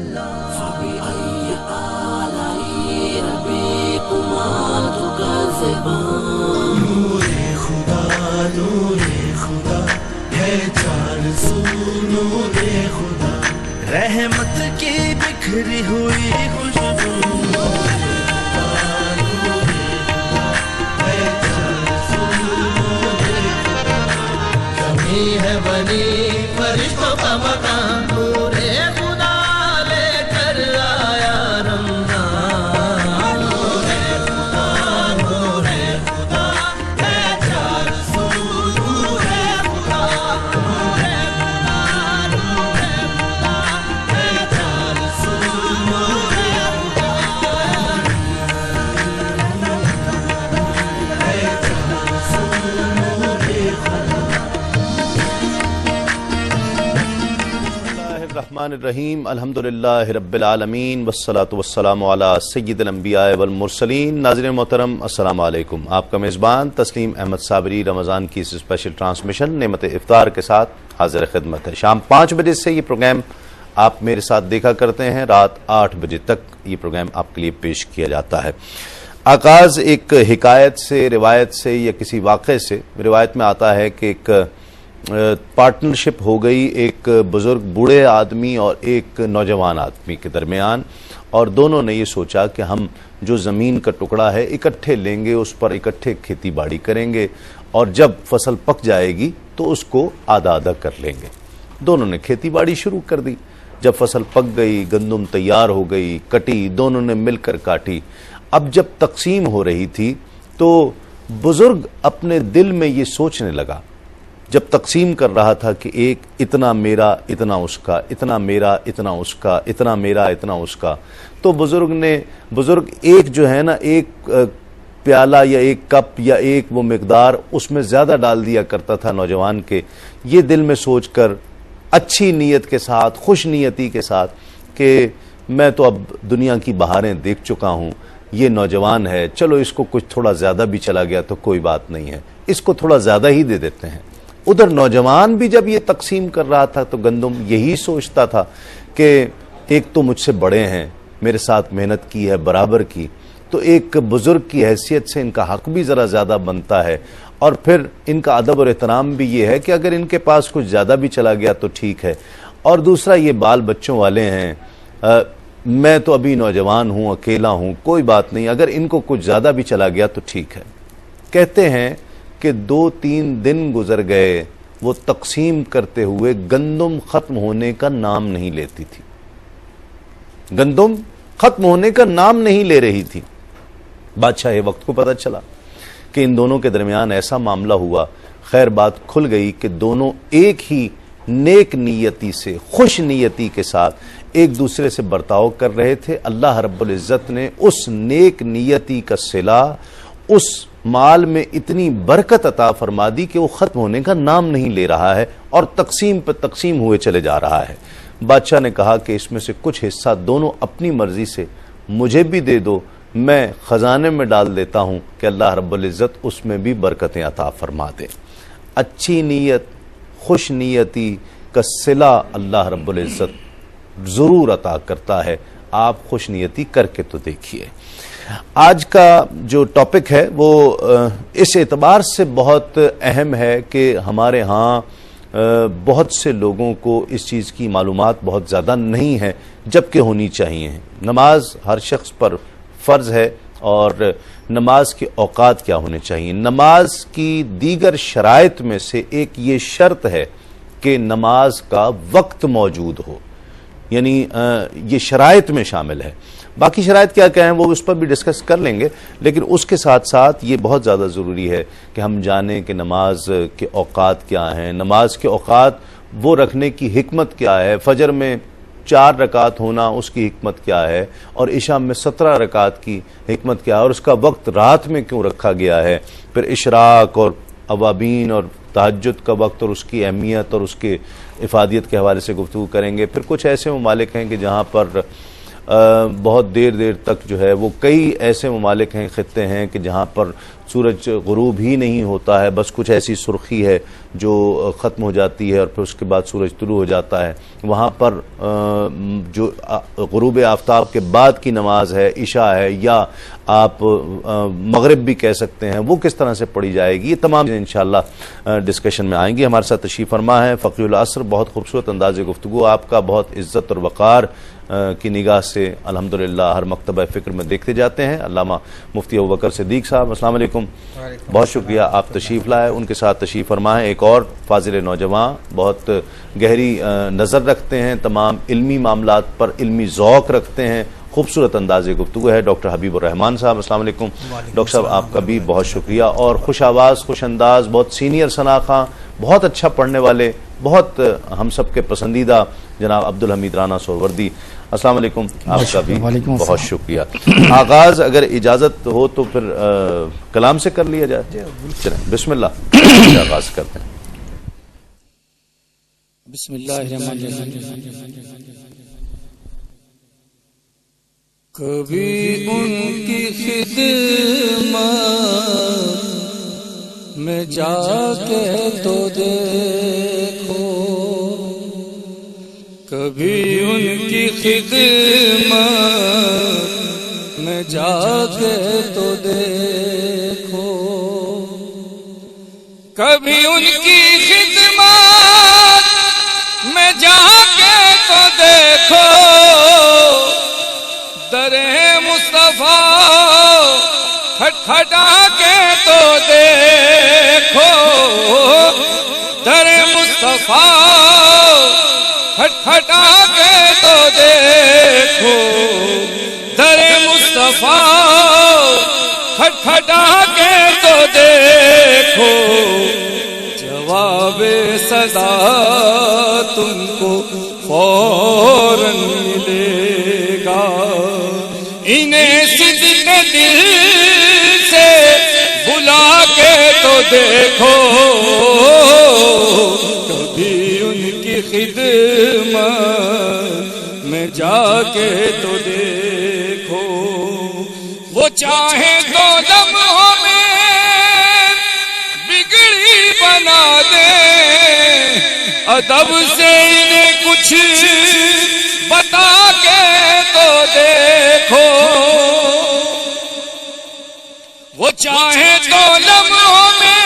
नूरे खुदा है चारज़ू नूरे खुदा, रहमत की बिखरी हुई खुशबू। जमी है बनी फरिश्तों का मकान, नूरे खुदा लेकर आया रमज़ान। नूरे खुदा है चारज़ू नूरे खुदा, नूरे खुदा है चारज़ू नूरे खुदा, है चारज़ू नूरे खुदा। रहमानिर्रहीम अल्हम्दुलिल्लाहि रब्बिल आलमीन वस्सलातु वस्सलामु अला सय्यिदिल अंबिया वल मुरसलीन। नाज़रीन मोहतरम अस्सलामु अलैकुम। आपका मेज़बान तस्लीम अहमद साबरी रमज़ान की इस स्पेशल ट्रांसमिशन नेमत इफ्तार के साथ हाजिर खिदमत है। शाम 5 बजे से ये प्रोग्राम आप मेरे साथ देखा करते हैं, रात 8 बजे तक ये प्रोग्राम आपके लिए पेश किया जाता है। आगाज़ एक हिकायत से, रिवायत से या किसी वाक़े से। रिवायत में आता है कि एक पार्टनरशिप हो गई एक बुजुर्ग बूढ़े आदमी और एक नौजवान आदमी के दरमियान, और दोनों ने ये सोचा कि हम जो ज़मीन का टुकड़ा है इकट्ठे लेंगे, उस पर इकट्ठे खेती बाड़ी करेंगे और जब फसल पक जाएगी तो उसको आधा आधा कर लेंगे। दोनों ने खेती बाड़ी शुरू कर दी। जब फसल पक गई, गंदुम तैयार हो गई, कटी, दोनों ने मिलकर काटी। अब जब तकसीम हो रही थी तो बुजुर्ग अपने दिल में ये सोचने लगा, जब तकसीम कर रहा था कि एक इतना मेरा इतना उसका, इतना मेरा इतना उसका, इतना मेरा इतना उसका, तो बुजुर्ग एक जो है ना, एक प्याला या एक कप या एक वो मिकदार उसमें ज्यादा डाल दिया करता था नौजवान के। ये दिल में सोचकर अच्छी नीयत के साथ, खुश नीयती के साथ कि मैं तो अब दुनिया की बहारें देख चुका हूं, ये नौजवान है, चलो इसको कुछ थोड़ा ज्यादा भी चला गया तो कोई बात नहीं है, इसको थोड़ा ज्यादा ही दे देते हैं। उधर नौजवान भी जब ये तकसीम कर रहा था तो गंदुम यही सोचता था कि एक तो मुझसे बड़े हैं, मेरे साथ मेहनत की है बराबर की, तो एक बुजुर्ग की हैसियत से इनका हक भी ज़रा ज़्यादा बनता है, और फिर इनका अदब और एहतराम भी ये है कि अगर इनके पास कुछ ज़्यादा भी चला गया तो ठीक है, और दूसरा ये बाल बच्चों वाले हैं, मैं तो अभी नौजवान हूँ, अकेला हूँ, कोई बात नहीं, अगर इनको कुछ ज़्यादा भी चला गया तो ठीक है। कहते हैं कि 2-3 दिन गुजर गए, वो तकसीम करते हुए गंदुम खत्म होने का नाम नहीं लेती थी। गंदुम खत्म होने का नाम नहीं ले रही थी। बादशाह वक्त को पता चला कि इन दोनों के दरमियान ऐसा मामला हुआ। खैर बात खुल गई कि दोनों एक ही नेक नीयती से, खुश नीयती के साथ एक दूसरे से बर्ताव कर रहे थे। अल्लाह रब्बुल इज्जत ने उस नेक नीयती का सिला, उस माल में इतनी बरकत अता फरमा दी कि वो खत्म होने का नाम नहीं ले रहा है और तकसीम पर तकसीम हुए चले जा रहा है। बादशाह ने कहा कि इसमें से कुछ हिस्सा दोनों अपनी मर्जी से मुझे भी दे दो, मैं खजाने में डाल देता हूं कि अल्लाह रब्बुल इज्जत उसमें भी बरकतें अता फरमा दे। अच्छी नीयत, खुश नीयती का सिला अल्लाह रब्बुल इज्जत जरूर अता करता है। आप खुश नीयती करके तो देखिए। आज का जो टॉपिक है वो इस एतबार से बहुत अहम है कि हमारे यहाँ बहुत से लोगों को इस चीज़ की मालूमात बहुत ज़्यादा नहीं है, जबकि होनी चाहिए। नमाज हर शख्स पर फ़र्ज़ है और नमाज के औकात क्या होने चाहिए। नमाज की दीगर शराइत में से एक ये शर्त है कि नमाज का वक्त मौजूद हो, यानी ये शराइत में शामिल है। बाकी शराइत क्या क्या हैं वो उस पर भी डिस्कस कर लेंगे, लेकिन उसके साथ साथ ये बहुत ज़्यादा ज़रूरी है कि हम जानें कि नमाज के औकात क्या हैं, नमाज के औकात वो रखने की हिकमत क्या है, फजर में 4 रकात होना उसकी हिकमत क्या है, और इशा में 17 रकात की हिकमत क्या है, और उसका वक्त रात में क्यों रखा गया है। फिर इशराक और अवाबीन और तहज्जुद का वक्त और उसकी अहमियत और उसके इफादियत के हवाले से गुफ्तगू करेंगे। फिर कुछ ऐसे ममालिक हैं कि जहाँ पर बहुत देर तक जो है वो, कई ऐसे ममालिक हैं, खित्ते हैं कि जहाँ पर सूरज गुरूब ही नहीं होता है, बस कुछ ऐसी सुर्खी है जो ख़त्म हो जाती है और फिर उसके बाद सूरज तुलू हो जाता है, वहाँ पर जो गुरूब आफ्ताब के बाद की नमाज है, इशा है, या आप मगरिब भी कह सकते हैं, वो किस तरह से पढ़ी जाएगी, ये तमाम चीज़ें इंशाअल्लाह डिस्कशन में आएंगी। हमारे साथ तशरीफ़ फरमा है फ़क़ीहुल असर, बहुत खूबसूरत अंदाज़ गुफ्तगू आपका, बहुत इज़्ज़त और वक़ार की निगाह से अल्हम्दुलिल्लाह हर मकतबा फ़िक्र में देखते जाते हैं, अल्लामा मुफ्ती अबू बकर सिद्दीक़ साहब। अस्सलाम वालेकुम, बहुत शुक्रिया आप तशरीफ़ लाए। उनके साथ तशरीफ़ फरमा है एक और फाजिल नौजवान, बहुत गहरी नज़र रखते हैं, तमाम इल्मी मामलात पर इल्मी ज़ौक़ रखते हैं, खूबसूरत अंदाज़े गुफ्तगू है डॉक्टर हबीबुर रहमान साहब। अस्सलाम वालेकुम डॉक्टर साहब, आपका भी बहुत शुक्रिया। और खुश आवाज़, खुश अंदाज, बहुत सीनियर शनाख़ा, बहुत अच्छा पढ़ने वाले, बहुत हम सब के पसंदीदा जनाब अब्दुल हमीद राना सोहरवर्दी, अस्सलाम वालेकुम, आपका भी बहुत शुक्रिया। आगाज़ अगर इजाज़त हो तो फिर कलाम से कर लिया जाए। चलें बिस्मिल्लाह आगाज़ करते हैं। कभी उनकी खिदमत में जाके तो देखो, कभी उनकी खिदमत में जाके तो देखो, कभी उनकी खिदमत में जाके तो देखो, दरे मुस्तफा खटखटा के तो देखो, दरे मुस्तफा खटखटा के तो देखो, दरे मुस्तफा खटखटा के तो देखो, जवाबे सदा तुमको फौरन मिलेगा, इन्हें सिद्दीक़ दिल से बुला के तो देखो, कभी उनकी खिदमत में जाके तो देखो, वो चाहे तो लम्हों में बिगड़ी बना दे, अदब से इन्हें कुछ बता के तो देखो, वो चाहे तो लम्हों में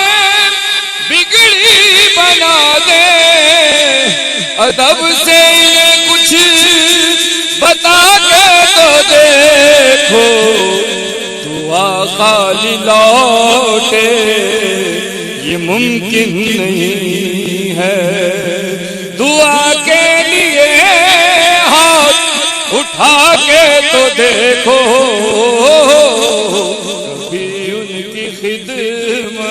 बिगड़ी बना दे, अदब से इन्हें कुछ बता के तो देखो, दुआ खाली लौटे ये मुमकिन नहीं है, दुआ के लिए उठा के तो देखो, कभी उनकी खिदमत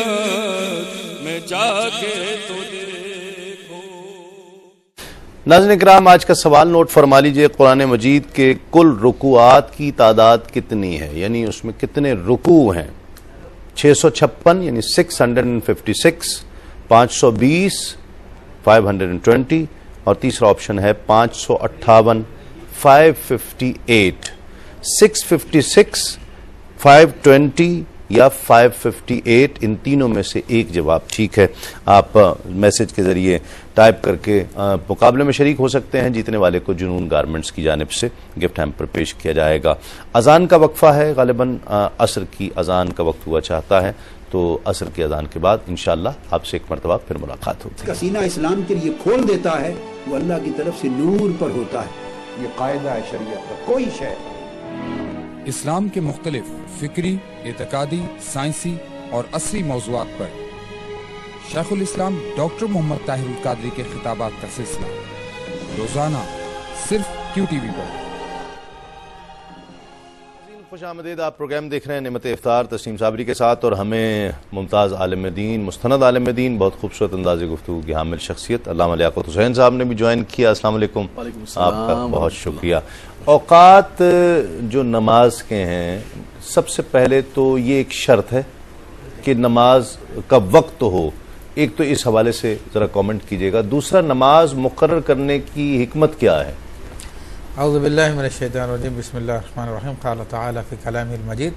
में जाके तो देखो। नाज़रीन इकराम, आज का सवाल नोट फरमा लीजिए, कुरान मजीद के कुल रुकुआत की तादाद कितनी है, यानी उसमें कितने रुकू हैं? 656 यानी 656, 520 520, और तीसरा ऑप्शन है 558 558, 656, 520 या 558, इन तीनों में से एक जवाब ठीक है। आप मैसेज के जरिए टाइप करके मुकाबले में शरीक हो सकते हैं। जीतने वाले को जुनून गारमेंट्स की जानिब से गिफ्ट हैम्पर पेश किया जाएगा। अजान का वक्फा है, गालिबन असर की अजान का वक्त हुआ चाहता है, तो असर की अजान के बाद इंशाअल्लाह आपसे एक मरतबा फिर मुलाकात होगी। का सीना इस्लाम के लिए खोल देता है, वो अल्लाह की तरफ से नूर पर होता है। ये कायदा है शरीयत का। कोई शय इस्लाम के मुख्तलिफ फिक्री, एतकादी, साइंसी और असरी मौज़ूआत पर शेखुल इस्लाम डॉक्टर मोहम्मद ताहिरुल कादरी के खिताबात का सिलसिला रोजाना सिर्फ QTV पर। खुश आमदीद, आप प्रोग्राम देख रहे हैं नेमत इफ्तार तस्लीम साबरी के साथ, और हमें मुमताज़ आलिम दीन, मुस्तनद आलिम दीन, बहुत खूबसूरत अंदाज़े गुफ्तगू की हामिल शख्सियत अल्लामा लियाकत हुसैन साहब ने भी ज्वाइन किया। अस्सलाम वालेकुम, आपका बहुत शुक्रिया। औकात जो नमाज के हैं, सबसे पहले तो ये एक शर्त है कि नमाज का वक्त हो, एक तो इस हवाले से ज़रा कमेंट कीजिएगा। दूसरा, नमाज मुकर्रर करने की हिकमत क्या है? औज़ु बिल्लाहि मिनश शैतानिर रजीम, बिस्मिल्लाहिर रहमानिर रहीम। क़ाल तआला फ़ी कलामिल मजीद,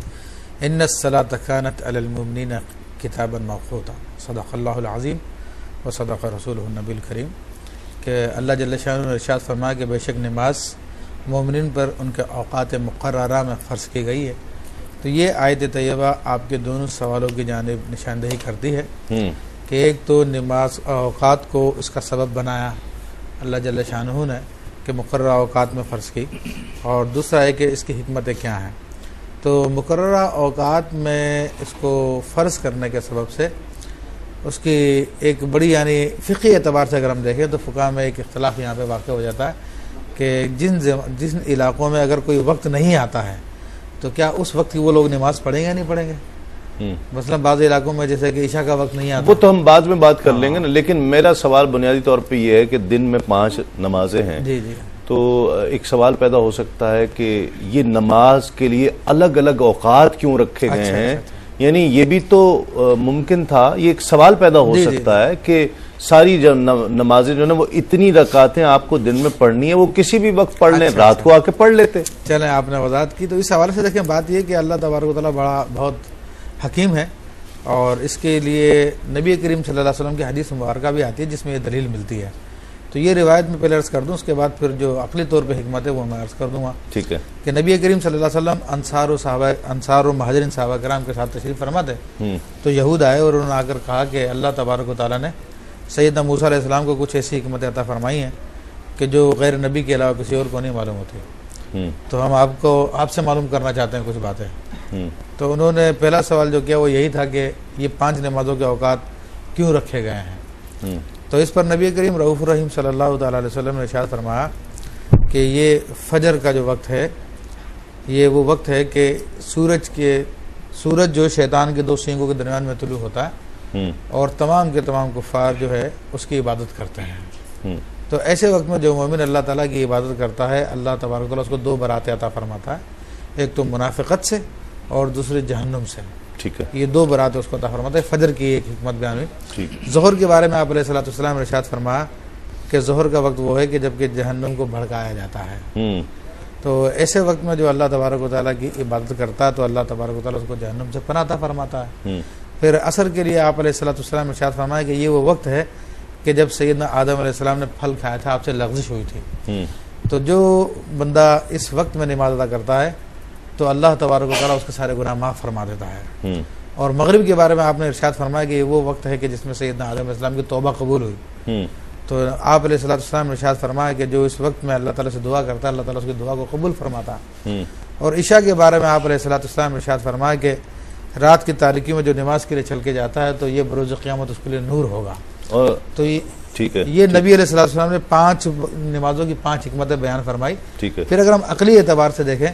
इन्नस्सलात कानत अलल मुमिनीन किताबन मौक़ूता सदक़ल्लाहुल अज़ीम व सदक़ रसूलुहुन नबील करीम कि अल्लाह जल्ल शानुहु ने इरशाद फरमाया कि बेशक नमाज मोमिनीन पर उनके औक़ात मुक़र्ररा में फ़र्ज़ की गई है। तो ये आयत तैयबा आपके दोनों सवालों की जानिब निशानदेही करती है कि एक तो नमाज औक़ात को इसका सबब बनाया अल्लाह जल्ल शानुहु ने कि मुक़र्ररा औक़ात में फ़र्ज़ की, और दूसरा है कि इसकी हिकमतें क्या हैं। तो मुक़र्ररा औक़ात में इसको फ़र्ज़ करने के सबब से उसकी एक बड़ी यानी फ़िक़ी एतबार से अगर हम देखें तो फ़ुक़हा में एक इख्तिलाफ़ यहाँ पे वाक़ हो जाता है कि जिन इलाक़ों में अगर कोई वक्त नहीं आता है तो क्या उस वक्त की वो लोग नमाज़ पढ़ेंगे या नहीं पढ़ेंगे। मसलन बाज़ इलाकों में जैसे कि ईशा का वक्त नहीं आता, वो तो हम बाद में बात कर लेंगे ना, लेकिन मेरा सवाल बुनियादी तौर पे ये है कि दिन में 5 नमाजें हैं। जी जी। तो एक सवाल पैदा हो सकता है कि ये नमाज के लिए अलग अलग औकात क्यों रखे गए हैं। यानी ये भी तो मुमकिन था, ये एक सवाल पैदा हो सकता है कि सारी जो नमाजें जो है वो इतनी रकातें आपको दिन में पढ़नी है, वो किसी भी वक्त पढ़ लें, रात को आके पढ़ लेते। चलें, आपने वजाहत की तो इस हवाले से देखें बात यह कि अल्लाह तबारक व तआला बहुत हकीम है, और इसके लिए नबी करीम सल्लल्लाहु अलैहि वसल्लम की हदीस मुबारका भी आती है जिसमें ये दलील मिलती है। तो ये रिवायत में पहले अर्ज़ कर दूं, उसके बाद फिर जो अक़ली तौर पे हिकमत है वो मैं अर्ज़ कर दूंगा। ठीक है। कि नबी करीम सल्लल्लाहु अलैहि वसल्लम अंसार और महाजरीन सहाबा कराम के साथ तशरीफ़ फरमा थे, तो यहूद आए और उन्होंने आकर कहा कि अल्लाह तबारक व तआला ने सैयदना मूसा अलैहिस्सलाम को कुछ ऐसी हिकमत अता फरमाई हैं कि जो गैर नबी के अलावा किसी और को नहीं मालूम होती, तो हम आपसे मालूम करना चाहते हैं कुछ बातें। तो उन्होंने पहला सवाल जो किया वो यही था कि ये 5 नमाज़ों के औकात क्यों रखे गए हैं। तो इस पर नबी करीम रऊफ़ुर रहीम सल्लल्लाहु अलैहि वसल्लम ने इरशाद फरमाया कि ये फजर का जो वक्त है ये वो वक्त है कि सूरज जो शैतान के 2 सींगों के दरमियान में तुलू होता है और तमाम के तमाम कुफ़ार जो है उसकी इबादत करते हैं। तो ऐसे वक्त में जो मोमिन अल्लाह ताला की इबादत करता है, अल्लाह तबारक व तआला उसको 2 बरातें अता फरमाता है, एक तो मुनाफ़िक़त से और दूसरी जहन्नुम से। ठीक है। ये 2 बरातें उसको अता फरमाता है। फजर की एक हिकमत बयान हुई। ज़ोहर के बारे में आप अलैहिस्सलातु वस्सलाम ने इरशाद फरमाया कि ज़ोहर का वक्त वो है कि जबकि जहन्नुम को भड़काया जाता है। तो ऐसे वक्त में जो अल्लाह तबारक व तआला की इबादत करता है तो अल्लाह तबारक व तआला उसको जहन्नुम से पनाह अता फरमाता है। फिर असर के लिए आप अलैहिस्सलातु वस्सलाम ने इरशाद फरमाया कि ये वो वक्त है कि जब सैयदना आदम अलैहिस्सलाम ने फल खाया था, आपसे लग़ज़िश हुई थी। तो जो बंदा इस वक्त में नमाज़ अदा करता है तो अल्लाह तबारक व तआला उसके सारे गुनाह माफ़ फरमा देता है। और मगरिब के बारे में आपने इरशाद फरमाया कि वो वक्त है कि जिसमें सैयदना आदम अलैहिस्सलाम की तौबा कबूल हुई। तो आप अलैहिस्सलातु वस्सलाम ने इरशाद फरमाया कि जो इस वक्त में अल्लाह ताला से दुआ करता है अल्लाह ताला उसकी दुआ को कबूल फरमाता है। और इशा के बारे में आप अलैहिस्सलातु वस्सलाम ने इरशाद फरमाया कि रात की तारीकी में जो नमाज के लिए चल के जाता है तो ये बरोज़ क़यामत उसके लिए नूर होगा। और तो ये ठीक है, ये नबी अलैहिस्सलातु वस्सलाम ने 5 नमाजों की 5 हिकमतें बयान फरमाई। ठीक है। फिर अगर हम अक़ली एतबार से देखें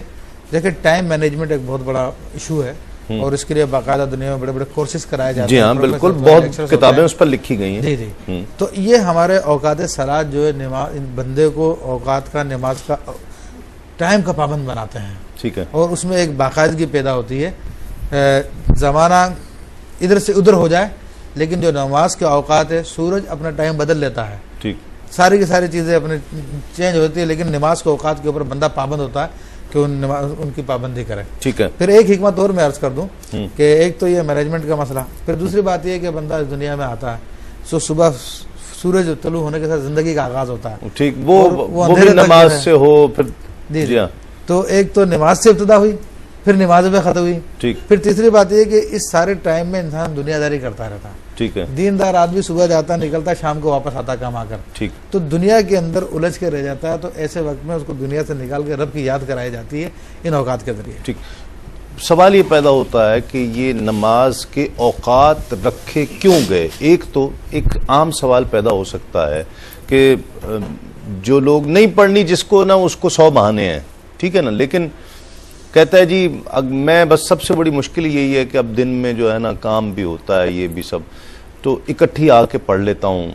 टाइम मैनेजमेंट एक बहुत बड़ा इशू है और इसके लिए बाकायदा दुनिया में बड़े बड़े कोर्सेज कराए जाते हैं। जी हाँ, बिल्कुल, बहुत किताबें उस पर लिखी गई हैं। जी जी। तो ये हमारे औकात सलात जो है नमाज बंदे को औकात का नमाज का टाइम का पाबंद बनाते हैं। ठीक है। और उसमें एक बाकायदगी पैदा होती है, ज़माना इधर से उधर हो जाए लेकिन जो नमाज के औकात है सूरज अपना टाइम बदल लेता है। ठीक। सारी की सारी चीज़ें अपने चेंज होती है लेकिन नमाज के औकात के ऊपर बंदा पाबंद होता है कि उनकी पाबंदी करे। ठीक है। फिर एक हिकमत और मैं अर्ज कर दूं कि एक तो ये मैनेजमेंट का मसला, फिर दूसरी बात ये है कि बंदा इस दुनिया में आता है तो सुबह सूरज तलू होने के साथ जिंदगी का आगाज होता है। ठीक, वो भी नमाज से हो फिर। जी हाँ। तो एक तो नमाज से इब्तिदा हुई, फिर नमाज में खत्म हुई। ठीक। फिर तीसरी बात यह कि इस सारे टाइम में इंसान दुनियादारी करता रहता है। ठीक है। दीनदार आदमी सुबह जाता निकलता शाम को वापस आता कमा कर। ठीक। तो दुनिया के अंदर उलझ के रह जाता है, तो ऐसे वक्त में उसको दुनिया से निकाल के रब की याद कराई जाती है इन औकात के जरिए। ठीक। सवाल ये पैदा होता है कि ये नमाज के औकात रखे क्यों गए। एक तो एक आम सवाल पैदा हो सकता है कि जो लोग नहीं पढ़नी जिसको ना उसको 100 बहाने हैं, ठीक है ना, लेकिन कहता है जी मैं बस सबसे बड़ी मुश्किल यही है कि अब दिन में जो है ना काम भी होता है ये भी सब, तो इकट्ठी आके पढ़ लेता हूँ।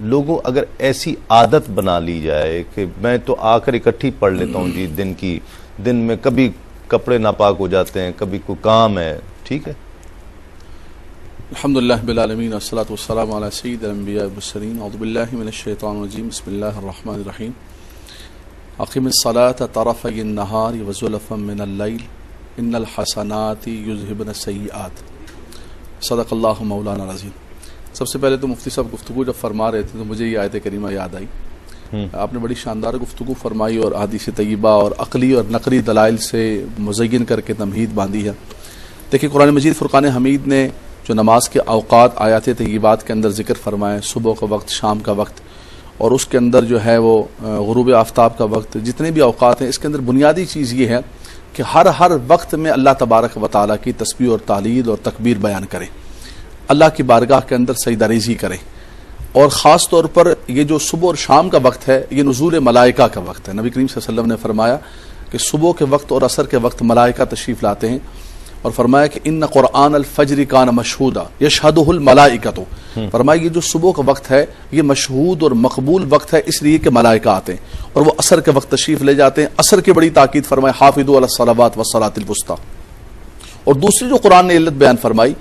लोगों अगर ऐसी आदत बना ली जाए कि मैं तो आकर इकट्ठी पढ़ लेता हूँ जी, दिन में कभी कपड़े नापाक हो जाते हैं, कभी कोई काम है, ठीक है। अल्हम्दुलिल्लाह बिल आलमीन अस्सलातु वस्सलामु अला सय्यिदिल अंबिया वल मुरसलीन औज़ु बिल्लाहि मिनश शैतानिर रजीम बिस्मिल्लाहिर रहमानिर रहीम अक़ीमिस सलाता तरफ़य अन्नहार व ज़ुलफ़न मिनल लैल इन्नल हसनाति युज़हिबन सय्यिआत। सदक़ल्लाहु मौलाना अज़ीम। सबसे पहले तो मुफ्ती साहब गुफ्तगू जब फरमा रहे थे तो मुझे ये आयत करीमा याद आई। आपने बड़ी शानदार गुफ्तगू फरमाई और हदीस तय्यबा और अक़ली और नक़ली दलाइल से मुज़य्यन करके तमहीद बांधी है। देखिए, कुरान मजीद फ़ुरक़ान हमीद ने जो नमाज के अवक़ात आयात तय्यबात के अंदर ज़िक्र फरमाए, सुबह का वक्त, शाम का वक्त, और उसके अंदर जो है वो गुरूब आफ्ताब का वक्त, जितने भी अवक़ात हैं, इसके अंदर बुनियादी चीज़ ये है कि हर वक्त में अल्लाह तबारक व तआला की तस्बीह और तालील और तकबीर बयान करें, अल्लाह की बारगाह के अंदर सजदारेज़ी करें। और ख़ास तौर पर ये जो सुबह और शाम का वक्त है, ये नुज़ूल मलाइका का वक्त है। नबी करीम सल्लल्लाहु अलैहि वसल्लम ने फरमाया कि सुबह के वक्त और असर के वक्त मलाइका तशरीफ़ लाते हैं, और फरमाया कि इन्न क़ुरआन अल फ़ज्र कान मशहूदा यशहदुहुल मलाइकतु। फरमाया ये जो सुबह का वक्त है ये मशहूद और मकबूल वक्त है, इसलिए कि मलाइका आते हैं और वो असर के वक्त तशरीफ़ ले जाते हैं। असर की बड़ी ताकीद फरमाया हाफ़िज़ू अला सलावात व सलातिल वुस्ता। और दूसरी जो कुरान ने इल्लत बयान फरमाई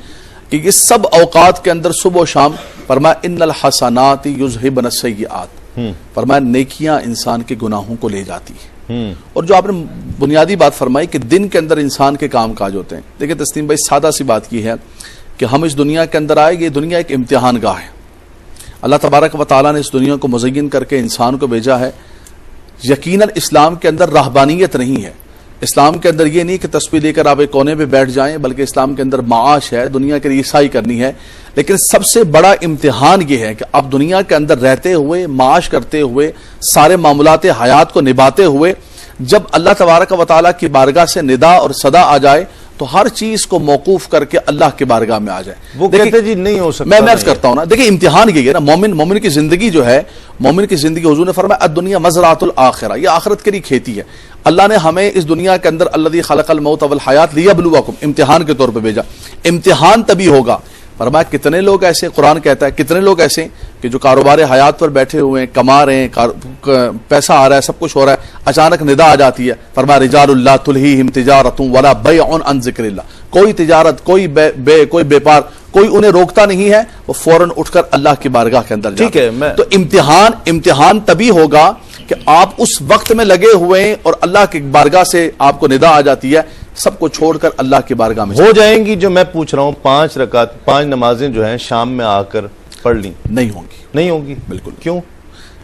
कि ये सब औकात के अंदर सुबह शाम, फरमाया इन्नल हसनाति युज़हिबन सय्यिआत। फरमाया नेकियां इंसान के गुनाहों को ले जाती है। और जो आपने बुनियादी बात फरमाई कि दिन के अंदर इंसान के काम काज होते हैं। देखिए तस्लीम भाई, सादा सी बात की है कि हम इस दुनिया के अंदर आए, ये दुनिया एक इम्तिहान गाह है। अल्लाह तबारक व तआला ने इस दुनिया को मुज़य्यन करके इंसान को भेजा है। यकीनन इस्लाम के अंदर रहबानियत नहीं है। इस्लाम के अंदर ये नहीं कि तस्बीह लेकर आप एक कोने पे बैठ जाएं, बल्कि इस्लाम के अंदर माश है, दुनिया की ईसाई करनी है। लेकिन सबसे बड़ा इम्तिहान ये है कि आप दुनिया के अंदर रहते हुए, माश करते हुए, सारे मामलात हयात को निभाते हुए, जब अल्लाह तबारक व तआला की बारगाह से निदा और सदा आ जाए तो हर चीज को मौकूफ करके अल्लाह की बारगाह में आ जाए। वो कहते जी नहीं हो सकता। मैं अर्ज करता हूं ना, देखिए इम्तिहान ये है ना, मोमिन की जिंदगी जो है, मोमिन की जिंदगी, हुजूर ने फरमाया अद्दुनिया मज़रातुल आखिरा, ये आखिरत के लिए खेती है। अल्लाह ने हमें इस दुनिया के अंदर अल्लज़ी खलक़ल मौत वल हयात लियब्लुवकुम, इम्तिहान के तौर पर भेजा। इम्तिहान तभी होगा, फरमाया कितने लोग ऐसे, कुरान कहता है कितने लोग ऐसे कि जो कारोबार हयात पर बैठे हुए हैं, कमा रहे हैं, पैसा आ रहा है, सब कुछ हो रहा है, अचानक निदा आ जाती है। फरमाया रिजालुन ला तुल्हीहिम तिजारतुन वला बैउन अन ज़िक्रिल्लाह, कोई तिजारत, कोई कोई व्यापार, कोई उन्हें रोकता नहीं है, वो फौरन उठकर अल्लाह की बारगाह के अंदर जाते हैं। तो इम्तिहान तभी होगा कि आप उस वक्त में लगे हुए हैं और अल्लाह की बारगाह से आपको निदा आ जाती है, सबको छोड़कर अल्लाह की बारगाह में हो जाएंगी। जो मैं पूछ रहा हूं, 5 रकात, 5 नमाजें जो हैं शाम में आकर पढ़ ली, नहीं होंगी, नहीं होंगी। बिल्कुल। क्यों?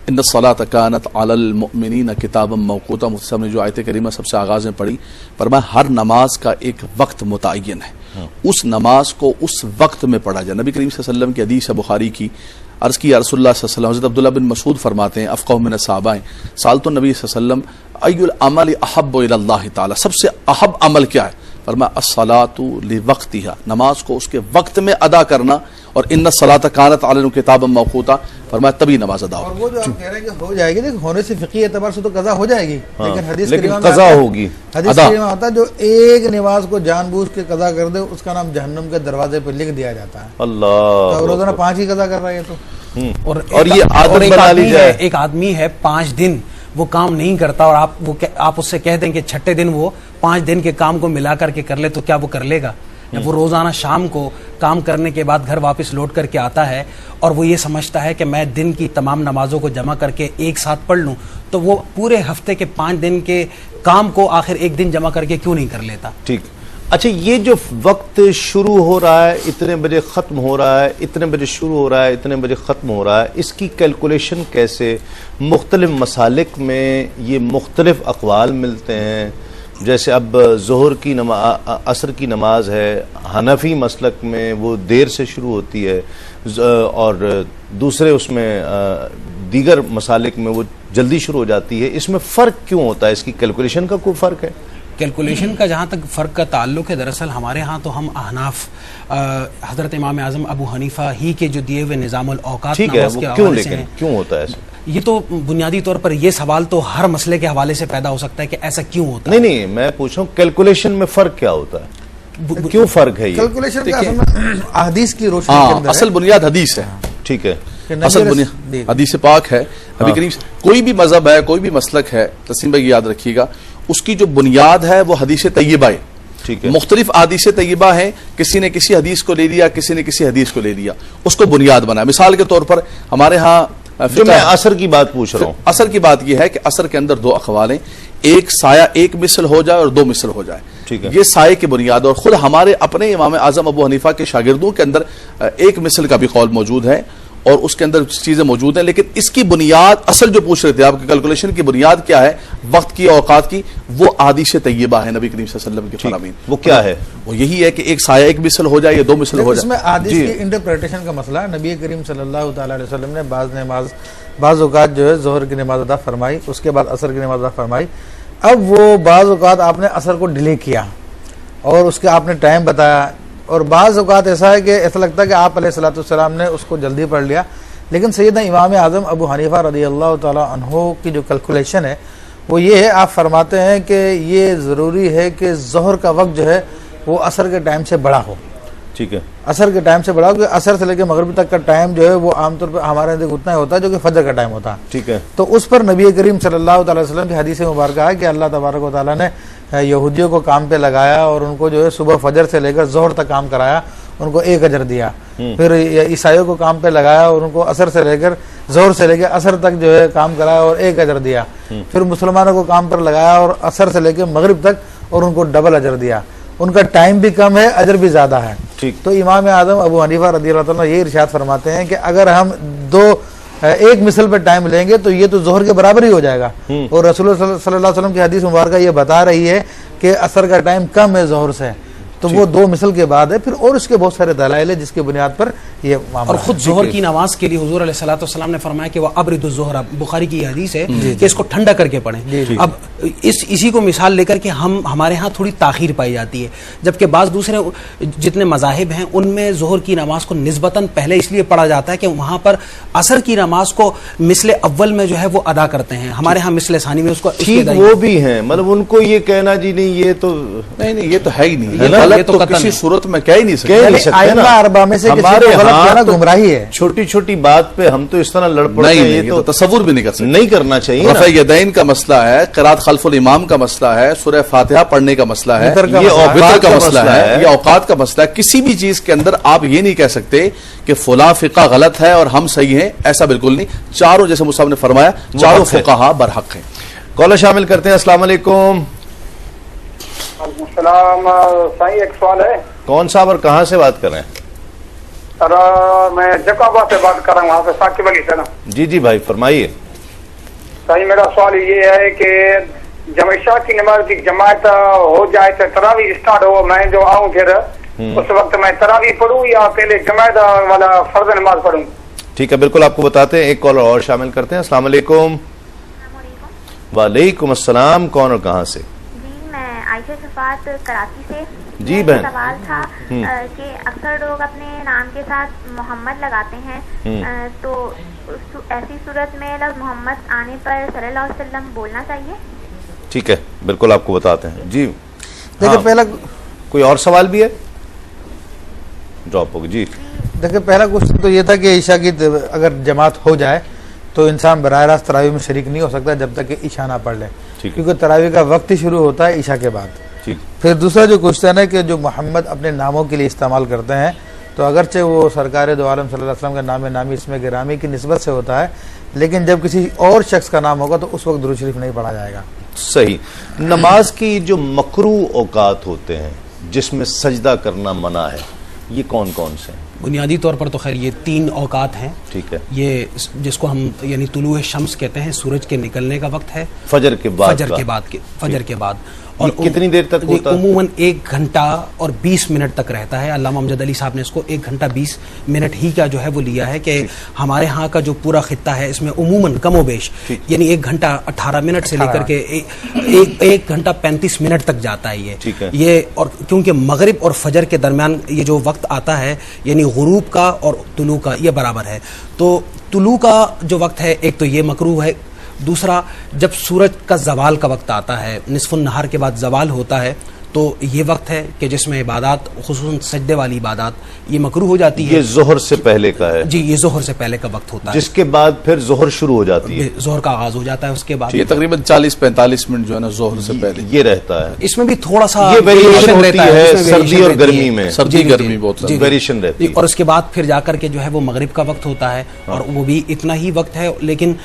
इन्न सलात कानत अलल मुमिनीन किताबम मौकूता। मुफ्ती ने जो आयत करीमा सबसे आगाज में पढ़ी, फरमाया हर नमाज का एक वक्त मुतय्यन है, उस नमाज को उस वक्त में पढ़ा जाए। नबी करीम सल्लल्लाहु अलैहि वसल्लम की हदीस है बुखारी की, अर्ज़ की या रसूलुल्लाह सल्लल्लाहु अलैहि वसल्लम, हज़रत अब्दुल्लाह बिन मसूद फरमाते हैं अफ़क़ह मिन अस्सहाबा, सालतु नबी सल्लल्लाहु अलैहि वसल्लम अय्युल अमल अहब्बु इलल्लाह ताला, सबसे अहब अमल क्या है? फरमाया अस्सलातु लिवक्तिहा, नमाज को उसके वक्त में अदा करना। और इन्ना सलात कानत अलैना किताबम मौकूता, फरमाया तभी नमाज अदा होगी। और वो जो आप कह रहे हैं कि हो जाएगी, देखो होने से फिक़ही एतबार से तो कज़ा हो जाएगी, लेकिन हदीस कज़ा होगी, हदीस में आता है जो एक नमाज को जानबूझ के कज़ा कर दे उसका नाम जहन्नम के दरवाजे पर लिख दिया जाता है। अल्लाह, तो रोजाना 5 ही कज़ा कर रहा है तो। और ये आदत बना ली जाए। एक आदमी है 5 दिन वो काम नहीं करता और आप उससे कह दें कि छठे दिन वो 5 दिन के काम को मिला करके कर ले, तो क्या वो कर लेगा? जब वो रोजाना शाम को काम करने के बाद घर वापस लौट करके आता है और वो ये समझता है कि मैं दिन की तमाम नमाजों को जमा करके एक साथ पढ़ लूं, तो वो पूरे हफ्ते के 5 दिन के काम को आखिर एक दिन जमा करके क्यों नहीं कर लेता? ठीक। अच्छा, ये जो वक्त शुरू हो रहा है, इतने बजे खत्म हो रहा है, इतने बजे शुरू हो रहा है, इतने बजे खत्म हो रहा है, इसकी कैलकुलेशन कैसे? मुख्तलिफ मसालिक में ये मुख्तलिफ अक़वाल मिलते हैं। जैसे अब ज़ोहर की नमाज, असर की नमाज है, हनफी मसलक में वो देर से शुरू होती है और दूसरे उसमें दीगर मसालिक में वो जल्दी शुरू हो जाती है। इसमें फ़र्क क्यों होता है? इसकी कैलकुलेशन का कोई फ़र्क है? कैलकुलेशन का जहाँ तक फ़र्क का ताल्लुक है, दरअसल हमारे यहाँ तो हम अहनाफ हज़रत इमाम आज़म अबू हनीफा ही के जो दिए हुए निज़ामुल औक़ात नमाज के हवाले से हैं। क्यों होता है ऐसा? ये तो बुनियादी तौर पर ये सवाल तो हर मसले के हवाले से पैदा हो सकता है कि ऐसा क्यों होता है। नहीं, मैं पूछ रहा हूँ कैलकुलेशन में फ़र्क क्या होता है, क्यों फ़र्क है? ये कैलकुलेशन का हदीस की रोशनी के अंदर असल बुनियाद हदीस है। ठीक है, असल बुनियाद हदीस पाक है। नबी करीम, कोई भी मजहब है, कोई भी मसलक है, तस्लीम भाई याद रखिएगा, उसकी जो बुनियाद है वो हदीस तय्यबा है। ठीक है, मुख्तलिफ हदीस तय्यबा है, किसी ने किसी हदीस को ले लिया, किसी ने किसी हदीस को ले लिया, उसको बुनियाद बनाया। मिसाल के तौर पर हमारे यहाँ जो मैं असर की बात पूछ रहा हूँ, असर की बात यह है कि असर के अंदर 2 अक़वाल हैं। एक साया एक मिसल हो जाए और दो मिसल हो जाए, ठीक है। ये साये की बुनियाद, और खुद हमारे अपने इमाम आजम अबू हनीफा के शागिर्दों के अंदर एक मिसल का भी कौल मौजूद है और उसके अंदर चीजें मौजूद हैं। लेकिन इसकी बुनियाद, असल जो पूछ रहे थे आपकी कैलकुलेशन की बुनियाद क्या है वक्त की, औकात की, वो आदिश तैयबा है नबी करीम सल्लल्लाहु अलैहि वसल्लम के फरामीन। वो क्या है? वो यही है कि एक साया एक मिसल हो जाए या दो मिसल हो जाए। इसमें आदिश की इंटरप्रिटेशन का मसला है। नबी करीम सल्लल्लाहु ताला अलैहि वसल्लम ने बाज़ औक़ात जो है ज़ोहर की नमाज अदा फरमाई, उसके बाद असर की नमाज अदा फरमाई। अब वो बाज़ औक़ात आपने असर को डिले किया और उसके आपने टाइम बताया, और बाज़ औक़ात ऐसा है कि ऐसा लगता है कि आप अलैहिस्सलाम ने उसको जल्दी पढ़ लिया। लेकिन सैयदना इमाम आज़म अबू हनीफा रज़ियल्लाहु ताला अन्हु की जो कैलकुलेशन है वो ये है, आप फरमाते हैं कि ये ज़रूरी है कि ज़ोहर का वक्त जो है वो असर के टाइम से बड़ा हो। ठीक है, असर के टाइम से बड़ा हो, क्योंकि असर से लेकर मगरिब तक का टाइम जो है वो आमतौर पर हमारे नज़दीक उतना ही होता है जो कि फजर का टाइम होता है। ठीक है। तो उस पर नबी करीम सल्लल्लाहु अलैहि वसल्लम की हदीस मुबारक है कि अल्लाह तबारक व तआला ने यहूदियों को काम पे लगाया और उनको जो है सुबह फजर से लेकर ज़ोहर तक काम कराया, उनको एक अजर दिया। फिर ईसाइयों को काम पे लगाया और उनको असर से लेकर ज़ोहर से लेकर असर तक जो है काम कराया और एक अजर दिया। फिर मुसलमानों को काम पर लगाया और असर से लेकर मगरिब तक और उनको डबल अजर दिया। उनका टाइम भी कम है, अजर भी ज्यादा है। तो इमाम आजम अबू हनीफा रज़ियल्लाहु अन्हु ये इरशाद फरमाते हैं कि अगर हम एक मिसल पे टाइम लेंगे तो ये तो जोहर के बराबर ही हो जाएगा। और रसूल सल्लल्लाहु अलैहि वसल्लम की हदीस मुबारक ये बता रही है कि असर का टाइम कम है जोहर से, तो वो दो मिसल के बाद है। फिर और उसके बहुत सारे दलाइल है जिसके बुनियाद पर ये और खुद जोहर की नमाज के लिए हुजूर अलैहिस्सलातु वस्सलाम ने फरमाया कि वह अब्रिदुज़्ज़ोहर, बुखारी की हदीस है कि इसको ठंडा करके पढ़ें। अब इसी को मिसाल लेकर के हमारे यहाँ थोड़ी ताखीर पाई जाती है, जबकि बाज़ दूसरे जितने मज़ाहिब हैं उनमें जोहर की नमाज को निस्बतन पहले इसलिए पढ़ा जाता है कि वहाँ पर असर की नमाज को मिसले अव्वल में जो है वो अदा करते हैं। हमारे यहाँ मिसले सानी में उसको ठीक वो भी है, मतलब उनको ये कहना जी नहीं ये तो नहीं ये तो है ही नहीं, ये तो किसी सूरत में कह ही नहीं सकते। गुमराही है। छोटी छोटी बात पे हम तो इस तरह लड़ पड़ते हैं, ये तो तसव्वुर भी नहीं कर सकते, नहीं करना चाहिए। रफ़ा यदैन का मसला है, क़िराअत खल्फुल इमाम का मसला है, सूरह फातिहा पढ़ने का मसला है, ये वितर का मसला है, ये औकात का मसला है। किसी भी चीज के अंदर आप ये नहीं कह सकते कि फुला फिका गलत है और हम सही हैं, ऐसा बिल्कुल नहीं। चारों, जैसे मुसाब ने फरमाया, चारों फुक़हा बरहक हैं। कॉलर शामिल करते हैं। अस्सलाम वालेकुम। साईं एक सवाल है। कौन साहब और कहाँ से बात कर रहे हैं? सर मैं जकाबाद से बात कर रहा हूँ, वहाँ से साकिब अली से ना। जी जी भाई फरमाइए। साईं मेरा सवाल ये है कि जब इशा की नमाज की जमात हो जाए तो तरावी स्टार्ट हो, मैं जो आऊँ फिर उस वक्त मैं तरावी पढ़ूँ या पहले जमात वाला फर्ज नमाज पढ़ूँ? ठीक है, बिल्कुल आपको बताते हैं। एक कॉलर और शामिल करते हैं। अस्सलाम वालेकुम। वालेकुम अस्सलाम। कौन और कहाँ से? आयशा शफात कराची से। जी बहन, सवाल था कि अक्सर लोग अपने नाम के साथ मोहम्मद लगाते हैं, तो ऐसी सूरत में लफ्ज़ मोहम्मद आने पर सल्लल्लाहु अलैहि वसल्लम बोलना चाहिए? ठीक है, बिल्कुल आपको बताते हैं। जी देखिए पहला कोई और सवाल भी है? ड्रॉप होगी। जी देखिए पहला क्वेश्चन तो ये था कि ईशा की अगर जमात हो जाए तो इंसान बराह रास्त तरावी में शरीक नहीं हो सकता जब तक कि ईशा ना पढ़ ले, क्योंकि तरावी का वक्त ही शुरू होता है ईशा के बाद। फिर दूसरा जो क्वेश्चन है कि जो मोहम्मद अपने नामों के लिए इस्तेमाल करते हैं, तो अगरचे वो सरकार दो आलम सल्लल्लाहु अलैहि वसल्लम का नाम नामी इसमें गिरामी की निस्बत से होता है, लेकिन जब किसी और शख्स का नाम होगा तो उस वक्त दुरूद शरीफ नहीं पढ़ा जाएगा। सही। नमाज की जो मकरू औकात होते हैं जिसमें सजदा करना मना है, ये कौन कौन से हैं? बुनियादी तौर पर तो खैर ये 3 औकात हैं। ठीक है। ये जिसको हम यानी तुलूए शम्स कहते हैं, सूरज के निकलने का वक्त है, फजर के बाद, फजर के बाद। और कितनी देर तक होता है? उमूमन 1 घंटा और 20 मिनट तक रहता है। अल्लामा अमजद अली साहब ने इसको 1 घंटा 20 मिनट ही का जो है वो लिया है कि हमारे यहाँ का जो पूरा खित्ता है इसमें उमूमन कमोबेश यानी 1 घंटा 18 मिनट से लेकर के 1 घंटा 35 मिनट तक जाता है ये। और क्योंकि मगरिब और फजर के दरमियान ये जो वक्त आता है यानी गुरूब का और तुलू का ये बराबर है, तो तुलू का जो वक्त है एक तो ये मकरूह है। दूसरा, जब सूरज का जवाल का वक्त आता है, निस्फुन नहार के बाद जवाल होता है, तो ये वक्त है कि जिसमें इबादत खुसूसन सजदे वाली इबादत ये मकरूह हो जाती है। ये जोहर से पहले का है? जी, ये जोहर से पहले का वक्त होता है, जिसके बाद फिर जोहर शुरू हो जाती है, जोहर का आगाज हो जाता है। उसके बाद ये तकरीबन 40-45 मिनट जो है ना जोहर से पहले ये रहता है। इसमें भी थोड़ा सा ये वेरिएशन होती है सर्दी और गर्मी में, सर्दी गर्मी बहुत वेरिएशन रहती है। और उसके बाद फिर जाकर के जो है वो मगरिब का वक्त होता है और वो भी इतना ही वक्त है, लेकिन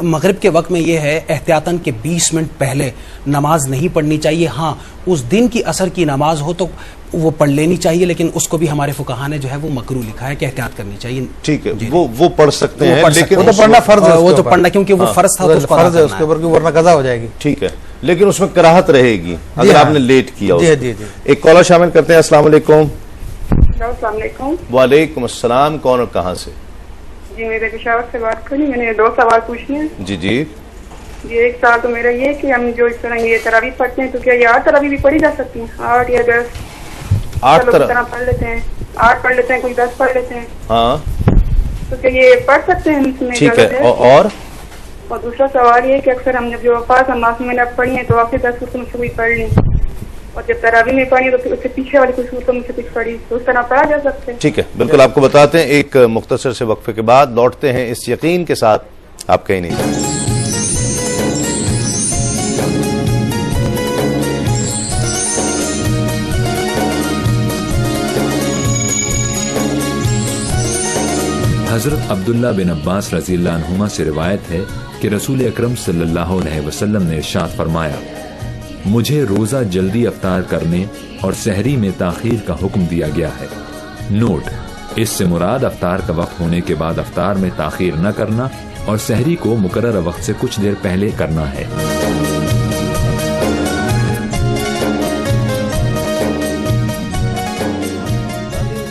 मगरिब के वक्त में ये है एहतियातन के 20 मिनट पहले नमाज नहीं पढ़नी चाहिए। हाँ, उस दिन की असर की नमाज हो तो वो पढ़ लेनी चाहिए, लेकिन उसको भी हमारे फुकाहा ने जो है वो मकरू लिखा है कि एहतियात करनी चाहिए। ठीक है, वो पढ़ सकते हैं, लेकिन वो तो पढ़ना फर्ज है, वो तो पढ़ना क्योंकि वो फर्ज था, तो फर्ज है उसके ऊपर, वरना कज़ा हो जाएगी। ठीक है, लेकिन उसमें कराहत रहेगी अगर आपने लेट किया। जी। एक कॉलर शामिल करते हैं। अस्सलाम वालेकुम। वालेकुम अस्सलाम। कौन और कहाँ से? जी, मेरे पेशावर से बात करनी, मैंने 2 सवाल पूछने हैं। जी। एक सवाल तो मेरा ये कि हम जो इस तरह ये तरावी पढ़ते हैं तो क्या ये 8 तरावी भी पढ़ी जा सकती है? 8 या 10? 8 तरह पढ़ लेते हैं, 8 पढ़ लेते हैं, कोई 10 पढ़ लेते हैं। हाँ, तो क्या ये पढ़ सकते हैं इसमें? ठीक है। और दूसरा सवाल ये कि अक्सर हम जब जो वफात नमाज में पढ़ी है तो आपके 10 सूरतों में से कोई पढ़ लें, और जब तरावी में पढ़ी तो उससे पीछे वाली कोई सूरतों में से कुछ पढ़ी, तो उस तरह पढ़ा जा सकते हैं? ठीक है, बिल्कुल आपको बताते हैं। एक मुख्तसर से वक्फे के बाद लौटते हैं इस यकीन के साथ आप कहीं नहीं जाएंगे। हजरत अब्दुल्ला बिन अब्बास रज़ियल्लाहु अन्हुमा से रिवायत है कि रसूल अकरम सल्लल्लाहु अलैहि वसल्लम ने इरशाद फरमाया, मुझे रोजा जल्दी अफ्तार करने और सहरी में ताखीर का हुक्म दिया गया है। नोट, इससे मुराद अफ्तार का वक्त होने के बाद अफ्तार में ताखीर न करना और सहरी को मुकर्रर वक्त से कुछ देर पहले करना है।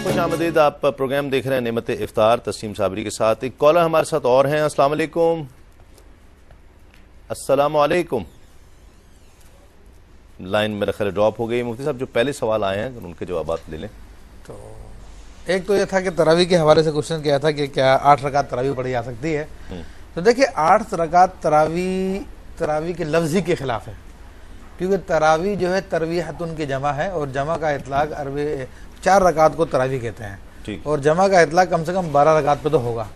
खुशामदीद, आप प्रोग्राम देख रहे हैं नेमत इफ्तार तस्लीम साबरी के साथ। एक कॉलर हमारे साथ और हैं। अस्सलाम वालेकुम। अस्सलाम वालेकुम। लाइन मेरा ख्याल ड्रॉप हो गई। मुफ्ती साहब, जो पहले सवाल आए हैं उनके जवाब ले लें। तो एक तो ये था कि तरावी के हवाले से क्वेश्चन किया था कि क्या 8 रकात तरावी पढ़ी जा सकती है। तो देखिए, 8 रकात तरावी के लफ्ज़ ही के खिलाफ है, क्योंकि तरावी जो है तरवीहतुन की जमा है और जमा का इतलाक अरबी 4 रकात को तरावी कहते हैं, और जमा का इतलाक कम से कम 12 रकात पे तो होगा।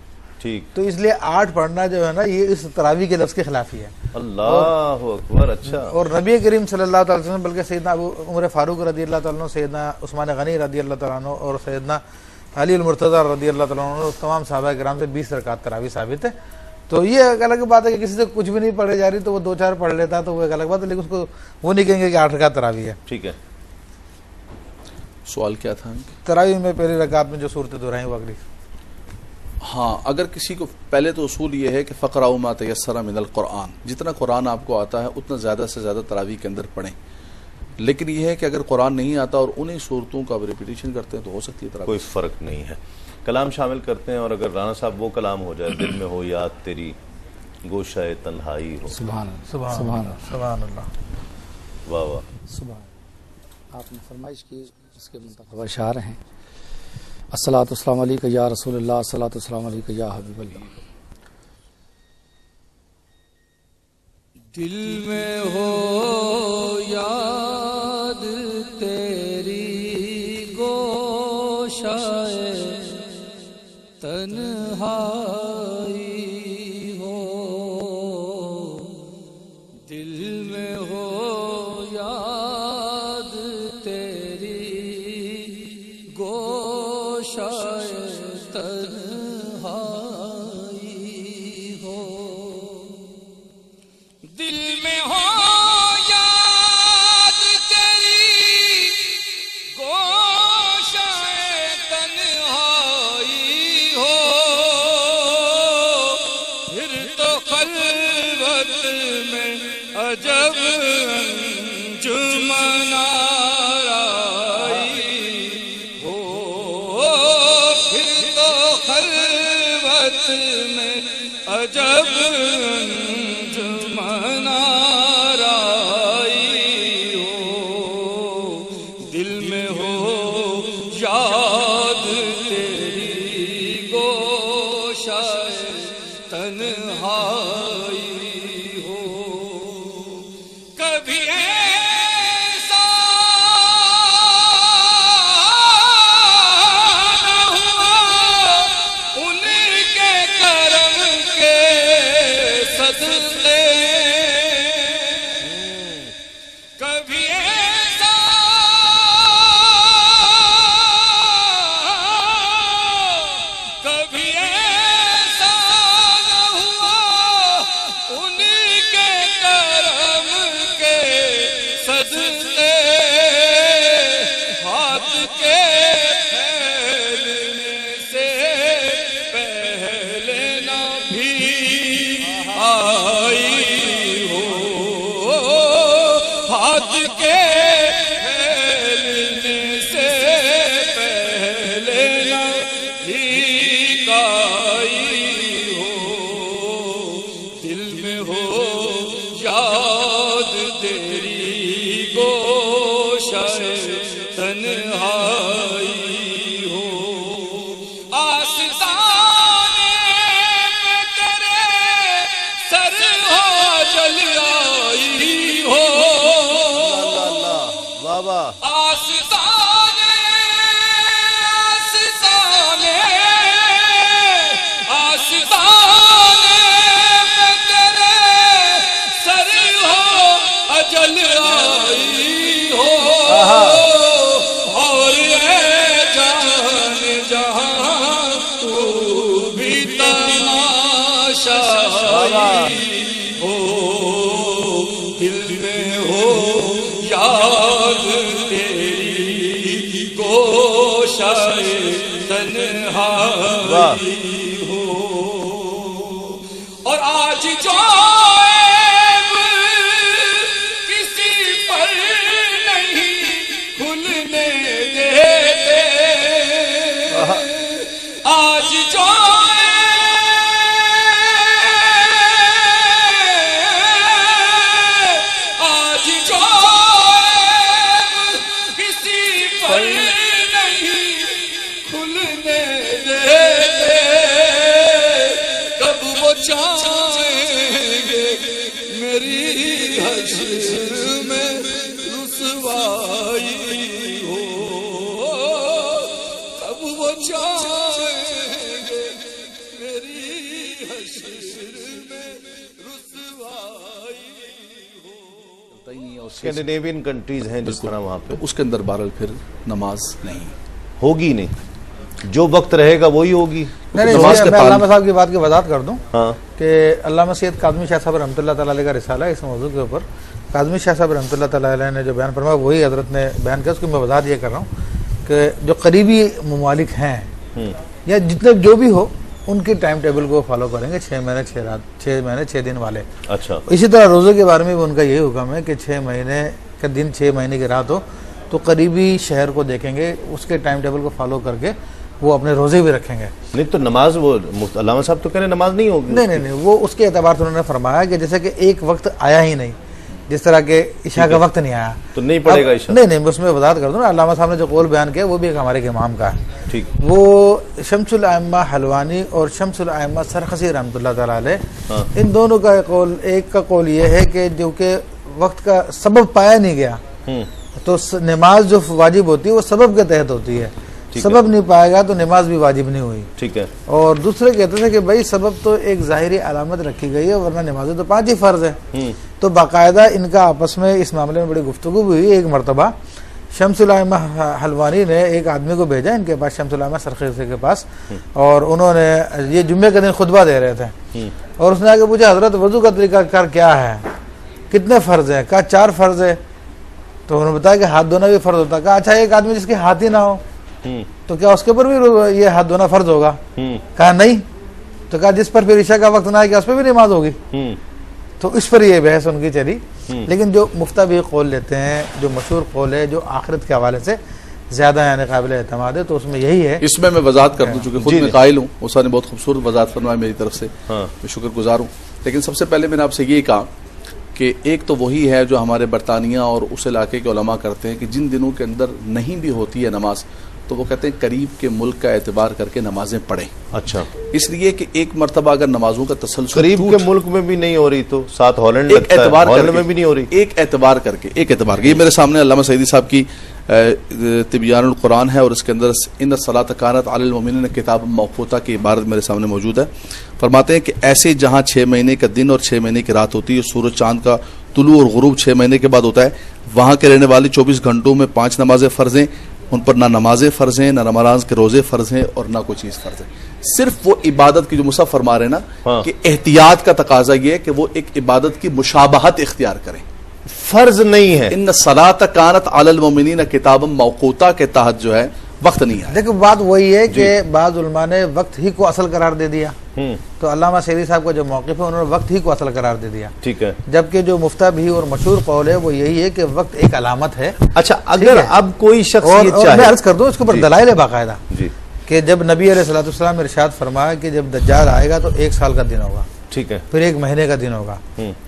ठीक, तो इसलिए 8 पढ़ना जो है ना, ये इस तरावी के लफ्ज़ के खिलाफ ही है। अल्लाहु अकबर। अच्छा। और नबी करीम सल्लल्लाहु अलैहि वसल्लम, बल्कि सैयदना उमर फारूक रज़ियल्लाहु ताला अन्हु, सैयदना उस्मान गनी रज़ियल्लाहु ताला अन्हु और सैयदना अली अल मुर्तज़ा रज़ियल्लाहु ताला अन्हु, तमाम सहाबा किराम से 20 रकात तरावी साबित है। तो ये एक अलग बात है कि किसी से कुछ भी नहीं पढ़े जा रही तो वो 2-4 पढ़ लेता है, तो वो एक अलग बात है, लेकिन उसको वो नहीं कहेंगे कि 8 रकात तरावी है। ठीक है। सवाल क्या था? तरावी में पहली रकात में जो सूरतें दोहराई वो अगली। हाँ, अगर किसी को, पहले तो उसूल ये है कि फ़क़राउ मा तयस्सरा मिनल कुरान, जितना कुरान आपको आता है उतना ज़्यादा से ज़्यादा तरावी के अंदर पढ़ें। लेकिन यह है कि अगर कुरान नहीं आता और उन्हीं सूरतों का रिपीटिशन करते हैं तो हो सकती है तरावी। कोई फ़र्क नहीं है। कलाम शामिल करते हैं, और अगर राना साहब वो कलाम हो जाए, दिल में हो याद तेरी गोशाए तन्हाई हो। सुभान अल्लाह, सुभान अल्लाह, वाह वाह, सुभान। आपने फरमाइश की, इसके मुंतखब अशार हैं, अस्सलातु वस्सलामु अलैका या रसूलल्लाह, अस्सलातु वस्सलामु अलैका या हबीबल्लाह। दिल में हो याद तेरी गोशाए तन्हाई हो, दिल में हो याद तेरी गोशाए तन्हाई हो, दिल में हो याद तेरी गोशाए तन्हाई हो, फिर तो खलवत में अजब अंजुमन आराई हो, फिर तो खलवत में अजब अंजुमन आराई हो, दिल में हो याद तेरी गोशाए तन्हाई हो, कभी ऐसा न हुआ उनके करम के के फैलने से पहले नबी का आई हो, दिल में हो याद तेरी गोशाए तन्हाई हो, आस्ताने पे तेरे सर हो जल आई हो, बाबा आस्ताने आस्ताने आस्ताने पे तेरे सर हो अजल आई हो, और ये जान जहां तू भी तमाशाई हो, दिल में हो याद तेरी गोशाए तन्हाई हो, और आज जो ऐब किसी पर नहीं खुलने देते, आज जो आज जो किसी पर नहीं खुलने देते, कब वो चाहेंगे मेरी हश्र में रुसवाई हो, कब वो चाहेंगे मेरी हश्र में रुसवाई हो। स्कैंडिनेवियन कंट्रीज हैं जिस तरह वहाँ पे, उसके अंदर बहरहाल फिर नमाज नहीं होगी, नहीं जो वक्त रहेगा वही होगी। नहीं, मैं अल्लामा साहब की बात की वजाहत कर दूं कि अल्लामा सैयद काज़मी शाह साहब रहमतुल्लाह तआला अलैह का रिसाला है इस मौजू के ऊपर। काज़मी शाह साहब रहमतुल्लाह तआला अलैह ने जो बयान फरमाया वही हजरत ने बयान किया, उसकी मैं वजाहत ये कर रहा हूँ कि जो करीबी ममालिक हैं या जितने जो भी हो उनकी टाइम टेबल को फॉलो करेंगे, 6 महीने 6 रात 6 महीने 6 दिन वाले। अच्छा, इसी तरह रोज़े के बारे में भी उनका यही हुक्म है कि 6 महीने का दिन 6 महीने की रात हो तो करीबी शहर को देखेंगे, उसके टाइम टेबल को फॉलो करके वो अपने रोजे भी रखेंगे। नहीं तो नमाज, वो अल्लामा साहब तो कह रहे नमाज नहीं होगी। नहीं, वो उसके एतबार से उन्होंने फरमाया कि जैसे कि एक वक्त आया ही नहीं, जिस तरह के इशा का वक्त नहीं आया तो नहीं पड़ेगा इशा। नहीं, उसमें वजाहत कर दूं ना, अल्लामा साहब ने जो कौल बयान किया वो भी एक हमारे इमाम का है। ठीक, वो शम्सुल आइम्मा हलवानी और शम्सुल आइम्मा सरखसी रहमतुल्लाह तआला अलैह, इन दोनों का कौल, एक का कौल ये है कि जो कि वक्त का सबब पाया नहीं गया तो नमाज जो वाजिब होती है वो सबब के तहत होती है, सबब नहीं पाएगा तो नमाज भी वाजिब नहीं हुई। ठीक है। और दूसरे कहते थे कि भाई सबब तो एक ज़ाहिरी अलामत रखी गई है, वरना नमाजें तो 5 ही फर्ज है। तो बाकायदा इनका आपस में इस मामले में बड़ी गुफ्तगू भी हुई। एक मरतबा शम्सुल आइम्मा हलवानी ने एक आदमी को भेजा इनके पास, शम्सुल आइम्मा सरखसी के पास, और उन्होंने ये जुम्मे के दिन खुतबा दे रहे थे और उसने आगे पूछा हजरत वजू का तरीका क्या है, कितने फर्ज है? कहा 4 फर्ज है। तो उन्होंने बताया कि हाथ धोना भी फर्ज होता है। कहा अच्छा, एक आदमी जिसके हाथ ही ना हो तो क्या उसके ऊपर भी ये हाथ धोना फर्ज होगा? कहा नहीं। तो कहा जिस पर फिर ईशा का वक्त ना आए क्या उस पर भी नमाज होगी? तो इस पर ये बहस उनकी चली। लेकिन जो मुफ्ता भी कौल लेते हैं, जो मशहूर कौल है, जो आखिरत के हवाले से ज्यादा यानी काबिल एतमाद है, तो उसमें यही है। इसमें मैं वजाहत कर दूं, चूंकि खुद मैं कायल हूँ, उसा ने बहुत खूबसूरत वजाहत फरमाई मेरी तरफ से, मैं शुक्रगुजार हूँ। लेकिन सबसे पहले मैंने आपसे ये कहा कि एक तो वही है जो हमारे बरतानिया और उस इलाके के उलमा करते हैं कि जिन दिनों के अंदर नहीं भी होती है नमाज तो वो कहते हैं करीब के मुल्क का एतबार करके नमाजें पढ़ें। अच्छा, इसलिए कि एक मरतबा अगर नमाजों का तसलसल करीब के मुल्क में भी नहीं हो रही तो साथ हॉलैंड एक एतबार में भी नहीं हो रही, एक एतबार करके ये मेरे सामने अल्लामा सईदी साहब की तिबियानुल कुरान है और इसके अंदर इन सलात कानत अलल मोमिनीन किताब मौक़ूता की इबारत मेरे सामने मौजूद है। फरमाते हैं कि ऐसे जहाँ 6 महीने का दिन और 6 महीने की रात होती है, सूरज चांद का तुलू और गुरूब 6 महीने के बाद होता है, वहाँ के रहने वाले 24 घंटों में 5 नमाजें फ़र्ज हैं, उन पर ना नमाजें फ़र्ज हैं, ना रमज़ान के रोज़े फ़र्ज हैं और ना कोई चीज़ फ़र्ज है। सिर्फ वो इबादत की जो मुसफ़ फरमा रहे ना कि एहतियात का तकाजा ये है कि वो एक इबादत की मुशाबहत इख्तियार करें, फर्ज नहीं है। इन सलात कानत अलल मोमिनीन किताब मौक़ूता के तहत जो है वक्त नहीं है। देखो बात वही है कि बाद उलमा ने वक्त ही को असल करार दे दिया, तो अल्लामा सैदी साहब का जो मौक़िफ़ है उन्होंने वक्त ही को असल करार दे दिया। ठीक है। जबकि जो मुफ्ताबी और मशहूर कौल है वो यही है कि वक्त एक अलामत है। अच्छा, अगर अब कोई शख्स मैं अर्ज कर दूं इसके ऊपर दलाइल है बाकायदा कि जब नबी अलैहिस्सलाम ने इरशाद फरमाया कि जब दज्जाल आएगा तो 1 साल का दिन होगा, ठीक है, फिर 1 महीने का दिन होगा,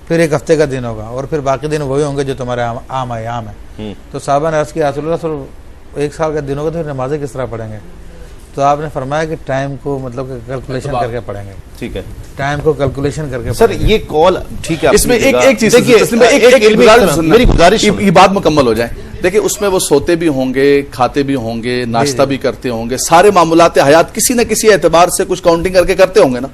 फिर 1 हफ्ते का दिन होगा, और फिर बाकी दिन वही होंगे जो तुम्हारे आम आयाम है। तो साहबा ने अर्ज किया रसूलुल्लाह 1 साल का दिन होगा तो फिर नमाजें किस तरह पढ़ेंगे? तो आपने फरमाया कि टाइम को मतलब कैलकुलेशन करके पढ़ेंगे। ठीक है, टाइम को कैलकुलेशन करके। सर ये कॉल ठीक है, इसमें एक चीज मेरी गुजारिश, ये बात मुकम्मल हो जाए। देखिए उसमें वो सोते भी होंगे, खाते भी होंगे, नाश्ता भी करते होंगे, सारे मामूलात हयात किसी न किसी एतबार से कुछ काउंटिंग करके करते होंगे ना।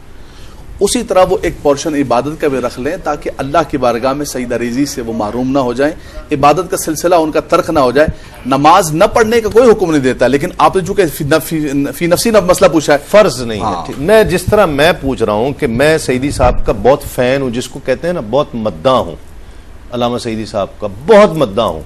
उसी तरह वो एक पोर्शन इबादत का भी रख लें ताकि अल्लाह की बारगाह में सईदा रिज़ी से वो महरूम ना हो जाए, इबादत का सिलसिला उनका तर्क ना हो जाए। नमाज न पढ़ने का कोई हुक्म नहीं देता, लेकिन आपने चूंकि फी नफसी मसला पूछा है, फर्ज नहीं है। मैं जिस तरह मैं पूछ रहा हूं कि मैं सईदी साहब का बहुत फैन हूं, जिसको कहते हैं ना बहुत मद्दा हूं, अल्लामा सईदी साहब का बहुत मद्दा हूं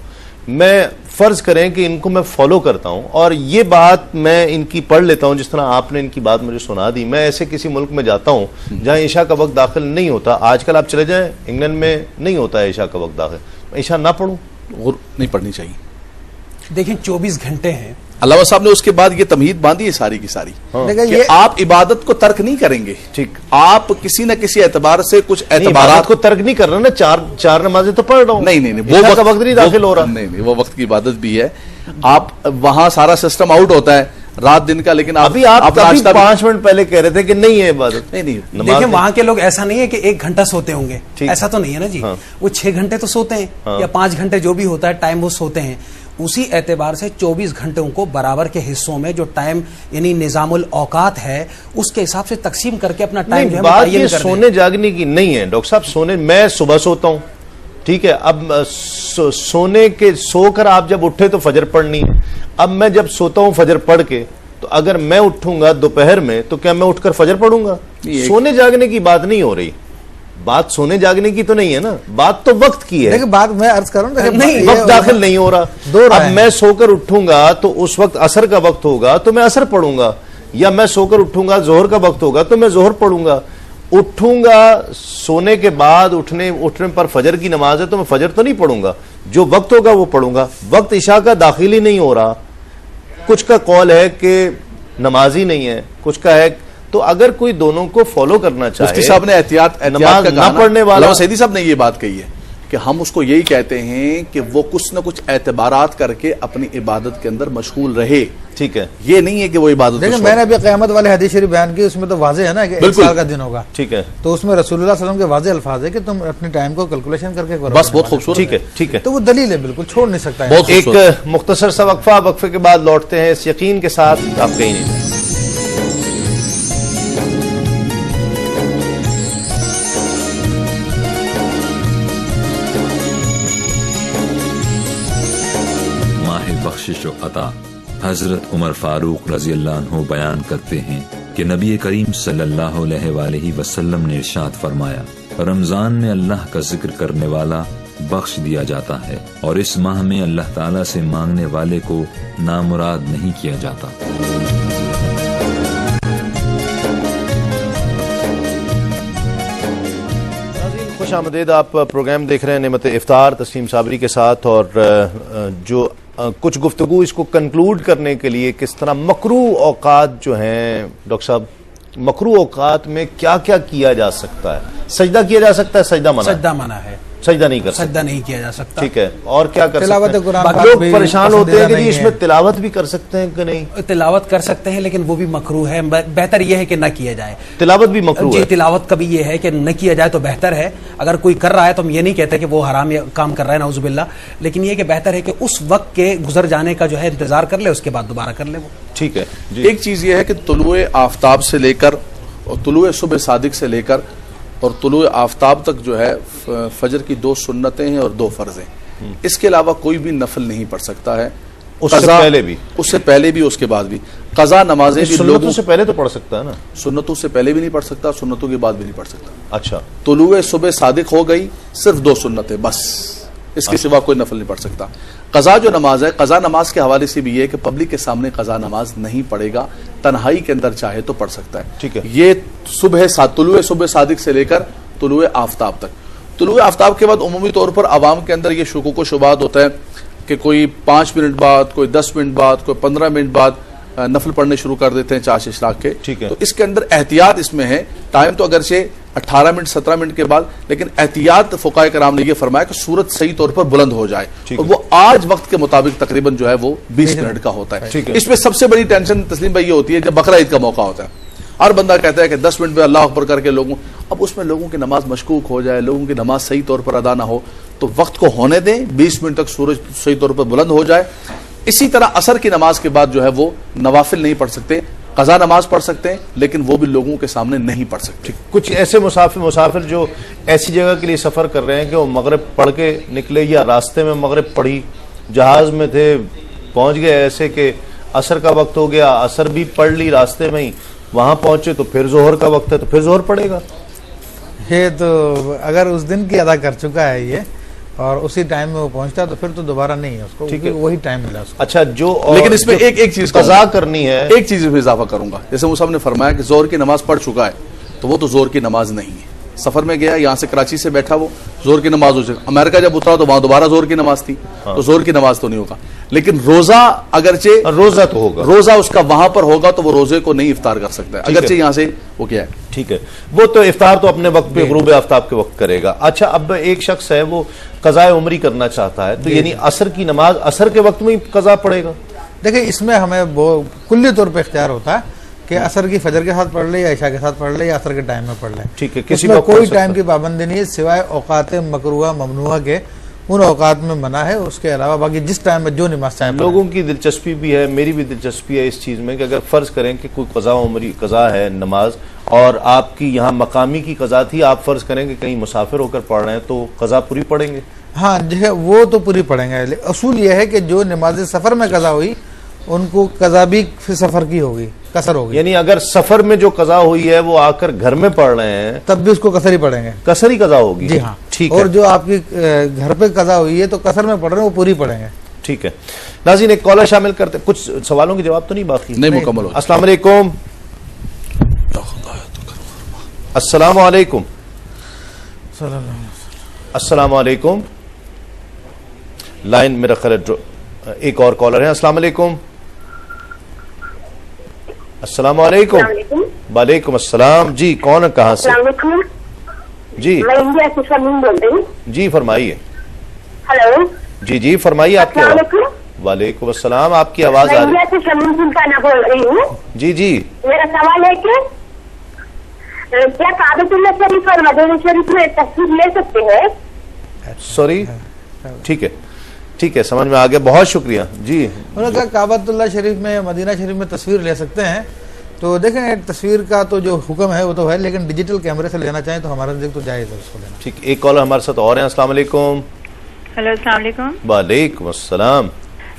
मैं। फर्ज करें कि इनको मैं फॉलो करता हूं और ये बात मैं इनकी पढ़ लेता हूं, जिस तरह आपने इनकी बात मुझे सुना दी। मैं ऐसे किसी मुल्क में जाता हूं जहां ईशा का वक्त दाखिल नहीं होता, आजकल आप चले जाएं इंग्लैंड में नहीं होता है ईशा का वक्त दाखिल, ईशा ना पढ़ूं? और नहीं पढ़नी चाहिए। देखिए 24 घंटे हैं। अल्लाह साहब ने उसके बाद ये तमहीद बांधी है सारी की सारी कि आप इबादत को तर्क नहीं करेंगे। ठीक, आप किसी न किसी एतबार से कुछ एतबारात को तर्क नहीं कर रहे ना। चार नमाजें तो पढ़ रहा हूं। नहीं वो वक्त नहीं दाखिल हो रहा। नहीं वो वक्त की इबादत भी है। आप वहां सारा सिस्टम आउट होता है रात दिन का, लेकिन अभी आप 5 मिनट पहले कह रहे थे कि नहीं है इबादत। नहीं देखिए वहां के लोग ऐसा नहीं है कि 1 घंटा सोते होंगे, ऐसा तो नहीं है ना जी। वो 6 घंटे तो सोते हैं या 5 घंटे जो भी होता है टाइम वो सोते हैं। उसी एतबार से 24 घंटों को बराबर के हिस्सों में जो टाइम यानी निजामुल औकात है उसके हिसाब से तकसीम करके अपना टाइम जो है बात ये सोने जागने की नहीं है डॉक्टर साहब। सोने मैं सुबह सोता हूं, ठीक है, अब सोने के सोकर आप जब उठे तो फजर पढ़नी है। अब मैं जब सोता हूं फजर पढ़ के, तो अगर मैं उठूंगा दोपहर में तो क्या मैं उठकर फजर पढ़ूंगा? सोने जागने की बात नहीं हो रही, बात सोने जागने की तो नहीं है ना, बात तो वक्त की है। देखिए बात मैं अर्ज कर रहा हूं, नहीं वक्त दाखिल नहीं हो रहा। अब मैं सोकर उठूंगा तो उस वक्त असर का वक्त होगा तो मैं असर पढ़ूंगा, या मैं सोकर उठूंगा जोहर का वक्त होगा तो मैं जोहर पढ़ूंगा। उठूंगा सोने के बाद उठने पर फजर की नमाज है तो मैं फजर तो नहीं पढ़ूंगा, जो वक्त होगा वो पढ़ूंगा। वक्त इशा का दाखिल ही नहीं हो रहा। कुछ का कौल है कि नमाजी नहीं है, कुछ का है। तो अगर कोई दोनों को फॉलो करना चाहे, मुफ्ती साहब ने एहतियात नमाज ना पढ़ने वाला, सैदी साहब ने ये बात कही है कि हम उसको यही कहते हैं कि वो कुछ न कुछ एतबारात करके अपनी इबादत के अंदर मशगूल रहे। ठीक है, ये नहीं है कि वो इबादत। देखिए मैंने अभी क़यामत वाले हदीस शरीफ बयान की, उसमें तो वाज़ेह है ना कि 1 साल का दिन होगा। ठीक है, तो उसमें रसूलुल्लाह सल्लल्लाहु अलैहि वसल्लम के वाज़ेह अल्फाज है कि तुम अपने टाइम को कैलकुलेशन करके करो। बस बहुत खूबसूरत। ठीक है, ठीक है, तो वो दलील है, बिल्कुल छोड़ नहीं सकता। एक मुख्तसर सा वक्फा, वक्फे के बाद लौटते हैं इस यकीन के साथ आप कहीं नहीं। बख्शिश अता हजरत उमर फारूक रजी अल्लाह अन्हु बयान करते हैं कि नबी करीम सल्लल्लाहु अलैहि वसल्लम ने इरशाद फरमाया, रमजान में अल्लाह का जिक्र करने वाला बख्श दिया जाता है और इस माह में अल्लाह ताला से मांगने वाले को नामुराद नहीं किया जाता। खुश आमदीद, आप प्रोग्राम देख रहे हैं नेमत इफ्तार तस्लीम साबरी के साथ, और जो कुछ गुफ्तगू इसको कंक्लूड करने के लिए किस तरह मकरू औकात जो हैं डॉक्टर साहब, मकरू औकात में क्या क्या किया जा सकता है? सजदा किया जा सकता है? सजदा मना है, सजदा नहीं कर सकते, सजदा नहीं किया जा सकता। ठीक है, और क्या कर सकते हैं? लोग परेशान होते हैं कि जी इसमें तिलावत भी कर सकते हैं कि नहीं? तिलावत कर सकते हैं लेकिन वो भी मकरूह है। बेहतर यह है कि न किया जाए। तिलावत भी मकरूह है? तिलावत का भी ये है कि न किया जाए तो बेहतर है। अगर कोई कर रहा है तो हम ये नहीं कहते कि वो हराम काम कर रहा है, नाउजुबिल्लाह, लेकिन ये कि बेहतर है कि उस वक्त के गुजर जाने का जो है इंतजार कर ले, उसके बाद दोबारा कर ले वो। ठीक है। एक चीज ये है कि तुलुए आफ्ताब से लेकर और तुलुए सुबह सादिक से लेकर और तुलुए आफ्ताब तक जो है फजर की 2 सुन्नतें हैं और 2 फर्ज हैं। इसके अलावा कोई भी नफल नहीं पढ़ सकता है। उससे पहले भी उसके बाद भी कज़ा नमाजें भी सुन्नतों से पहले तो पढ़ सकता है ना? सुन्नतों से पहले भी नहीं पढ़ सकता, सुन्नतों के बाद भी नहीं पढ़ सकता। अच्छा, तुलुए सुबह सादिक हो गई, सिर्फ 2 सुन्नतें बस, इसके सिवा कोई नफल नहीं पढ़ सकता। कज़ा जो नमाज है, कज़ा नमाज के हवाले से भी ये है कि पब्लिक के सामने कज़ा नमाज नहीं पढ़ेगा, तन्हाई के अंदर चाहे तो पढ़ सकता है। ठीक है। ये तुलुए सुबह सादिक से लेकर तुलुए आफ्ताब तक। तुलुए आफ्ताब के बाद उमूमी तौर पर आवाम के अंदर ये शुकूक व शुबात होता है कि कोई 5 मिनट बाद, कोई 10 मिनट बाद, कोई 15 मिनट बाद नफल पढ़ने शुरू कर देते हैं चाश इशराक के। ठीक है। तो इसके अंदर एहतियात इसमें है, टाइम तो अगरचे 18 मिनट 17 मिनट के बाद, लेकिन एहतियात फुकाए कराम ने यह फरमाया कि सूरत सही तौर पर बुलंद हो जाए, और वो आज वक्त के मुताबिक तकरीबन जो है वो 20 मिनट का होता है। इसमें सबसे बड़ी टेंशन तस्लीम भाई ये होती है जब बकरा ईद का मौका होता है, हर बंदा कहता है कि 10 मिनट में अल्लाह अकबर करके लोगों, अब उसमें लोगों की नमाज मशकूक हो जाए, लोगों की नमाज सही तौर पर अदा ना हो, तो वक्त को होने दें, 20 मिनट तक सूरज सही तौर पर बुलंद हो जाए। इसी तरह असर की नमाज के बाद जो है वो नवाफिल नहीं पढ़ सकते, कज़ा नमाज पढ़ सकते हैं, लेकिन वो भी लोगों के सामने नहीं पढ़ सकते। कुछ ऐसे मुसाफिर जो ऐसी जगह के लिए सफर कर रहे हैं कि वो मगरिब पढ़ के निकले या रास्ते में मगरिब पढ़ी, जहाज में थे, पहुंच गए ऐसे कि असर का वक्त हो गया, असर भी पढ़ ली रास्ते में ही, वहां पहुंचे तो फिर जोहर का वक्त है तो फिर जोहर पड़ेगा। ये तो अगर उस दिन की अदा कर चुका है ये और उसी टाइम में वो पहुंचता तो फिर तो दोबारा नहीं है उसको, ठीक है, वही टाइम मिला उसको। अच्छा, जो लेकिन इसमें एक चीज कज़ा करनी है, एक चीज में इजाफा करूंगा। जैसे मुसाहब ने फरमाया कि जोर की नमाज पढ़ चुका है, तो वो तो जोर की नमाज नहीं है। सफर में गया, यहाँ से कराची से बैठा, वो जोर की नमाज हो जाए, अमेरिका जब उतरा तो वहां दोबारा जोर की नमाज थी, तो जोर की नमाज तो नहीं होगा। लेकिन रोजा अगरचे रोजा तो होगा, रोजा उसका वहां पर होगा तो वो रोजे को नहीं इफ्तार कर सकता है, अगरचे यहाँ से वो क्या है। ठीक है, वो तो इफ्तार तो अपने वक्त पे गुरूब आफ्ताब के वक्त करेगा। अच्छा, अब एक शख्स है वो कज़ाए उमरी करना चाहता है, तो यानी असर की नमाज असर के वक्त में ही कज़ा पड़ेगा। देखिए, इसमें हमें वो कुल्ली तौर पर इख्तियार होता है कि असर की फजर के साथ पढ़ ले या इशा के साथ पढ़ ले या असर के टाइम में पढ़ ले। ठीक है, किसी में कोई टाइम की पाबंदी नहीं है सिवाय औकात मकरूहा ममनुआ के, उन औकात में मना है, उसके अलावा बाकी जिस टाइम में जो नमाज चाहे। लोगों की दिलचस्पी भी है, मेरी भी दिलचस्पी है इस चीज में कि अगर फर्ज करें कि कोई कज़ा उमरी कज़ा है नमाज और आपकी यहाँ मकामी की कज़ा थी, आप फर्ज करें कि कहीं मुसाफिर होकर पढ़ रहे हैं तो कज़ा पूरी पढ़ेंगे। हाँ जो है वो तो पूरी पढ़ेंगे। असूल यह है कि जो नमाज सफर में कज़ा हुई उनको कज़ा भी फिर सफर की होगी, कसर होगी। यानी अगर सफर में जो कज़ा हुई है वो आकर घर में पढ़ रहे हैं तब भी उसको कसर ही पढ़ेंगे, कसर ही कज़ा होगी। जी हाँ, ठीक है। और जो आपकी घर पे कज़ा हुई है तो कसर में पढ़ रहे हैं वो पूरी पढ़ेंगे। ठीक है नाज़रीन, एक कॉलर शामिल करते, कुछ सवालों के जवाब तो नहीं बाकी? नहीं, मुकम्मल हो। अस्सलाम वालेकुम। अस्सलाम वालेकुम। अस्सलाम वालेकुम। लाइन मेरा ख्याल एक और कॉलर है। अस्सलाम वालेकुम। अस्सलाम वालेकुम। वालेकुम अस्सलाम। जी कौन है, कहाँ से? जी मैं इंडिया से शमीम बोल रही हूँ। जी फरमाइए। हेलो जी जी फरमाइए, आपकी आवाज। वालेकुम अस्सलाम, आपकी आवाज आ रही है। मैं इंडिया से शमीम सुल्ताना बोल रही हूँ। जी जी, मेरा सवाल है कि क्या काबतुल्लाह शरीफ और मदीना शरीफ में तस्वीर ले सकते हैं? सॉरी, ठीक है ठीक है, समझ में आ गया, बहुत शुक्रिया जी। उन्होंने कहा काबतुल्लाह शरीफ में मदीना शरीफ में तस्वीर ले सकते हैं, तो देखें तस्वीर का तो जो हुक्म है वो तो है, लेकिन डिजिटल कैमरे से लेना चाहें तो हमारा नजदीक तो जायज़ है उसको लेना। ठीक, एक कॉलर हमारे साथ और हैं। अस्सलाम वालेकुम। हेलो अस्सलाम वालेकुम। वालेकुम अस्सलाम।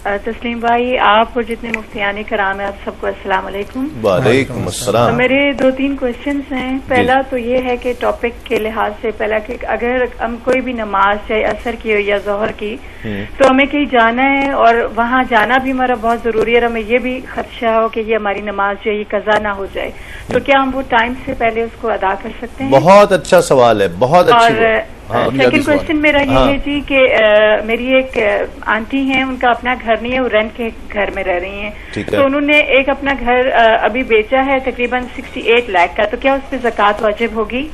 तस्लीम भाई, आप और जितने मुफ्तियाने कराम है आप सबको अस्सलाम वालेकुम। वालेकुम अस्सलाम। तो मेरे 2-3 क्वेश्चंस हैं। पहला तो ये है कि टॉपिक के लिहाज से पहला कि अगर हम कोई भी नमाज चाहे असर की हो या जोहर की, तो हमें कहीं जाना है और वहाँ जाना भी हमारा बहुत जरूरी है, और हमें ये भी खदशा हो कि ये हमारी नमाज जो है ये कज़ा ना हो जाए, तो क्या हम वो टाइम से पहले उसको अदा कर सकते हैं? बहुत अच्छा सवाल है, बहुत अच्छी। सेकंड क्वेश्चन मेरा ये है जी कि मेरी एक आंटी हैं, उनका अपना घर नहीं है, वो रेंट के घर में रह रही हैं, तो उन्होंने एक अपना घर अभी बेचा है तकरीबन 68 लाख का, तो क्या उस पर ज़कात वाजिब होगी?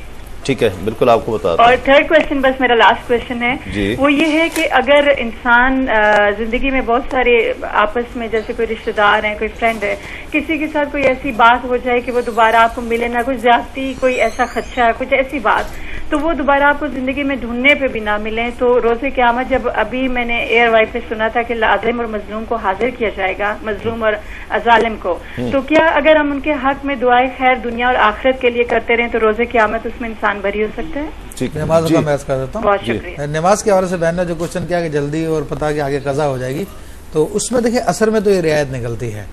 ठीक है, बिल्कुल आपको बता दूं। और थर्ड क्वेश्चन, बस मेरा लास्ट क्वेश्चन है, वो ये है कि अगर इंसान जिंदगी में बहुत सारे आपस में जैसे कोई रिश्तेदार हैं, कोई फ्रेंड है, किसी के साथ कोई ऐसी बात हो जाए कि वो दोबारा आपको मिले ना, कुछ ज्यादती, कोई ऐसा खदशा, कुछ ऐसी बात, तो वो दोबारा आपको जिंदगी में ढूंढने पे भी ना मिले, तो रोज़े क़यामत जब अभी मैंने एयर वाइफ पे सुना था कि लाजिम और मजलूम को हाजिर किया जाएगा, मजलूम और जालिम को, तो क्या अगर हम उनके हक में दुआए खैर दुनिया और आखिरत के लिए करते रहें तो रोज़े क़यामत उसमें इंसान बरी हो सकता है? नमाज का मैं कर देता हूँ। बहुत शुक्रिया। नमाज के हवाले से बहन ने जो क्वेश्चन किया कि जल्दी और पता कि आगे कज़ा हो जाएगी, तो उसमें देखिए असर में तो ये रियायत निकलती है,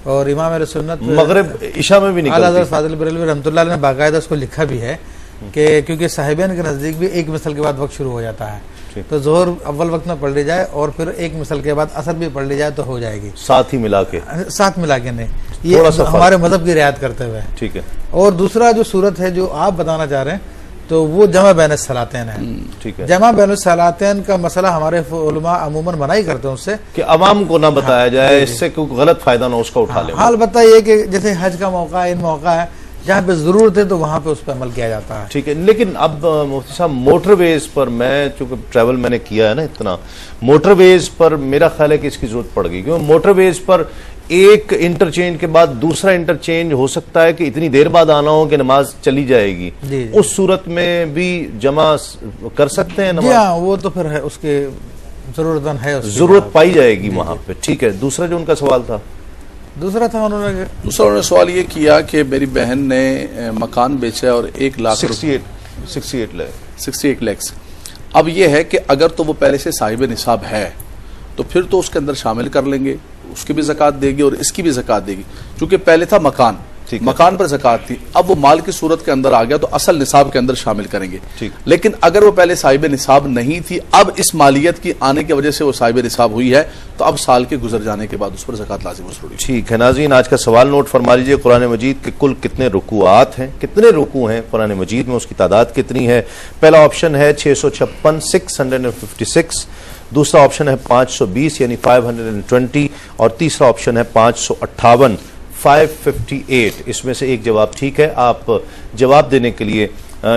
और इमाम सुन्नत मगरिब इशा में भी निकलती है। आला हज़रत फाज़िल बरेलवी रहमतुल्लाह अलैह ने बाकायदा उसको लिखा भी है कि क्योंकि साहिबैन के नज़दीक भी एक मिसल के बाद वक्त शुरू हो जाता है, तो जोहर अव्वल वक्त में पढ़ ली जाए और फिर एक मिसल के बाद असर भी पढ़ ली जाए तो हो जाएगी, साथ ही मिला के, साथ मिला के नहीं, ये हमारे मजहब की रियायत करते हुए। ठीक है। और दूसरा जो सूरत है जो आप बताना चाह रहे हैं तो वो जमा बैन सलातैन है। ठीक है। जमा बैन सलातैन का मसला हमारे उलमा अमूमन मना ही करते हैं उससे कि अवाम को ना बताया जाए, इससे कोई गलत फायदा ना उसका उठा ले। हाल बताइए कि जैसे हज का मौका है, इन मौका है जहाँ पे जरूरत है तो वहां पे उस पर अमल किया जाता है। ठीक है। लेकिन अब मुफ्ती साहब मोटरवेज पर, मैं चूंकि ट्रैवल मैंने किया है ना इतना, मोटरवेज पर मेरा ख्याल है कि इसकी जरूरत पड़ गई, क्योंकि मोटरवेज पर एक इंटरचेंज के बाद दूसरा इंटरचेंज हो सकता है कि इतनी देर बाद आना हो कि नमाज चली जाएगी, उस सूरत में भी जमा कर सकते हैं नमाज? हाँ, वो तो फिर है, उसके जरूरत पाई जाएगी वहां पे। ठीक है। दूसरा जो उनका सवाल था, दूसरा उन्होंने सवाल ये किया कि मेरी बहन ने मकान बेचा और 1 लाख 68 लाख। अब ये है कि अगर तो वो पहले से साहिब निसाब है तो फिर तो उसके अंदर शामिल कर लेंगे, उसकी भी ज़कात देगी और इसकी भी ज़कात देगी, क्योंकि पहले था मकान, मकान पर ज़कात थी, अब वो माल की सूरत के अंदर आ गया तो असल निसाब के अंदर शामिल करेंगे। लेकिन अगर वो पहले साहिब निसाब नहीं थी, अब इस मालियत की आने की वजह से वो साहिब निसाब हुई है, तो अब साल के गुजर जाने के बाद उस पर ज़कात लाजिम वसूली। ठीक है। नाज़रीन, आज का सवाल नोट फरमा लीजिए, कुरान मजीद के कुल कितने रुकुआत हैं, कितने रुकू हैं कुरान मजीद में, उसकी तादाद कितनी है? पहला ऑप्शन है 656, 656, दूसरा ऑप्शन है 520 यानी 520, और तीसरा ऑप्शन है 558, 558। इसमें से एक जवाब ठीक है। आप जवाब देने के लिए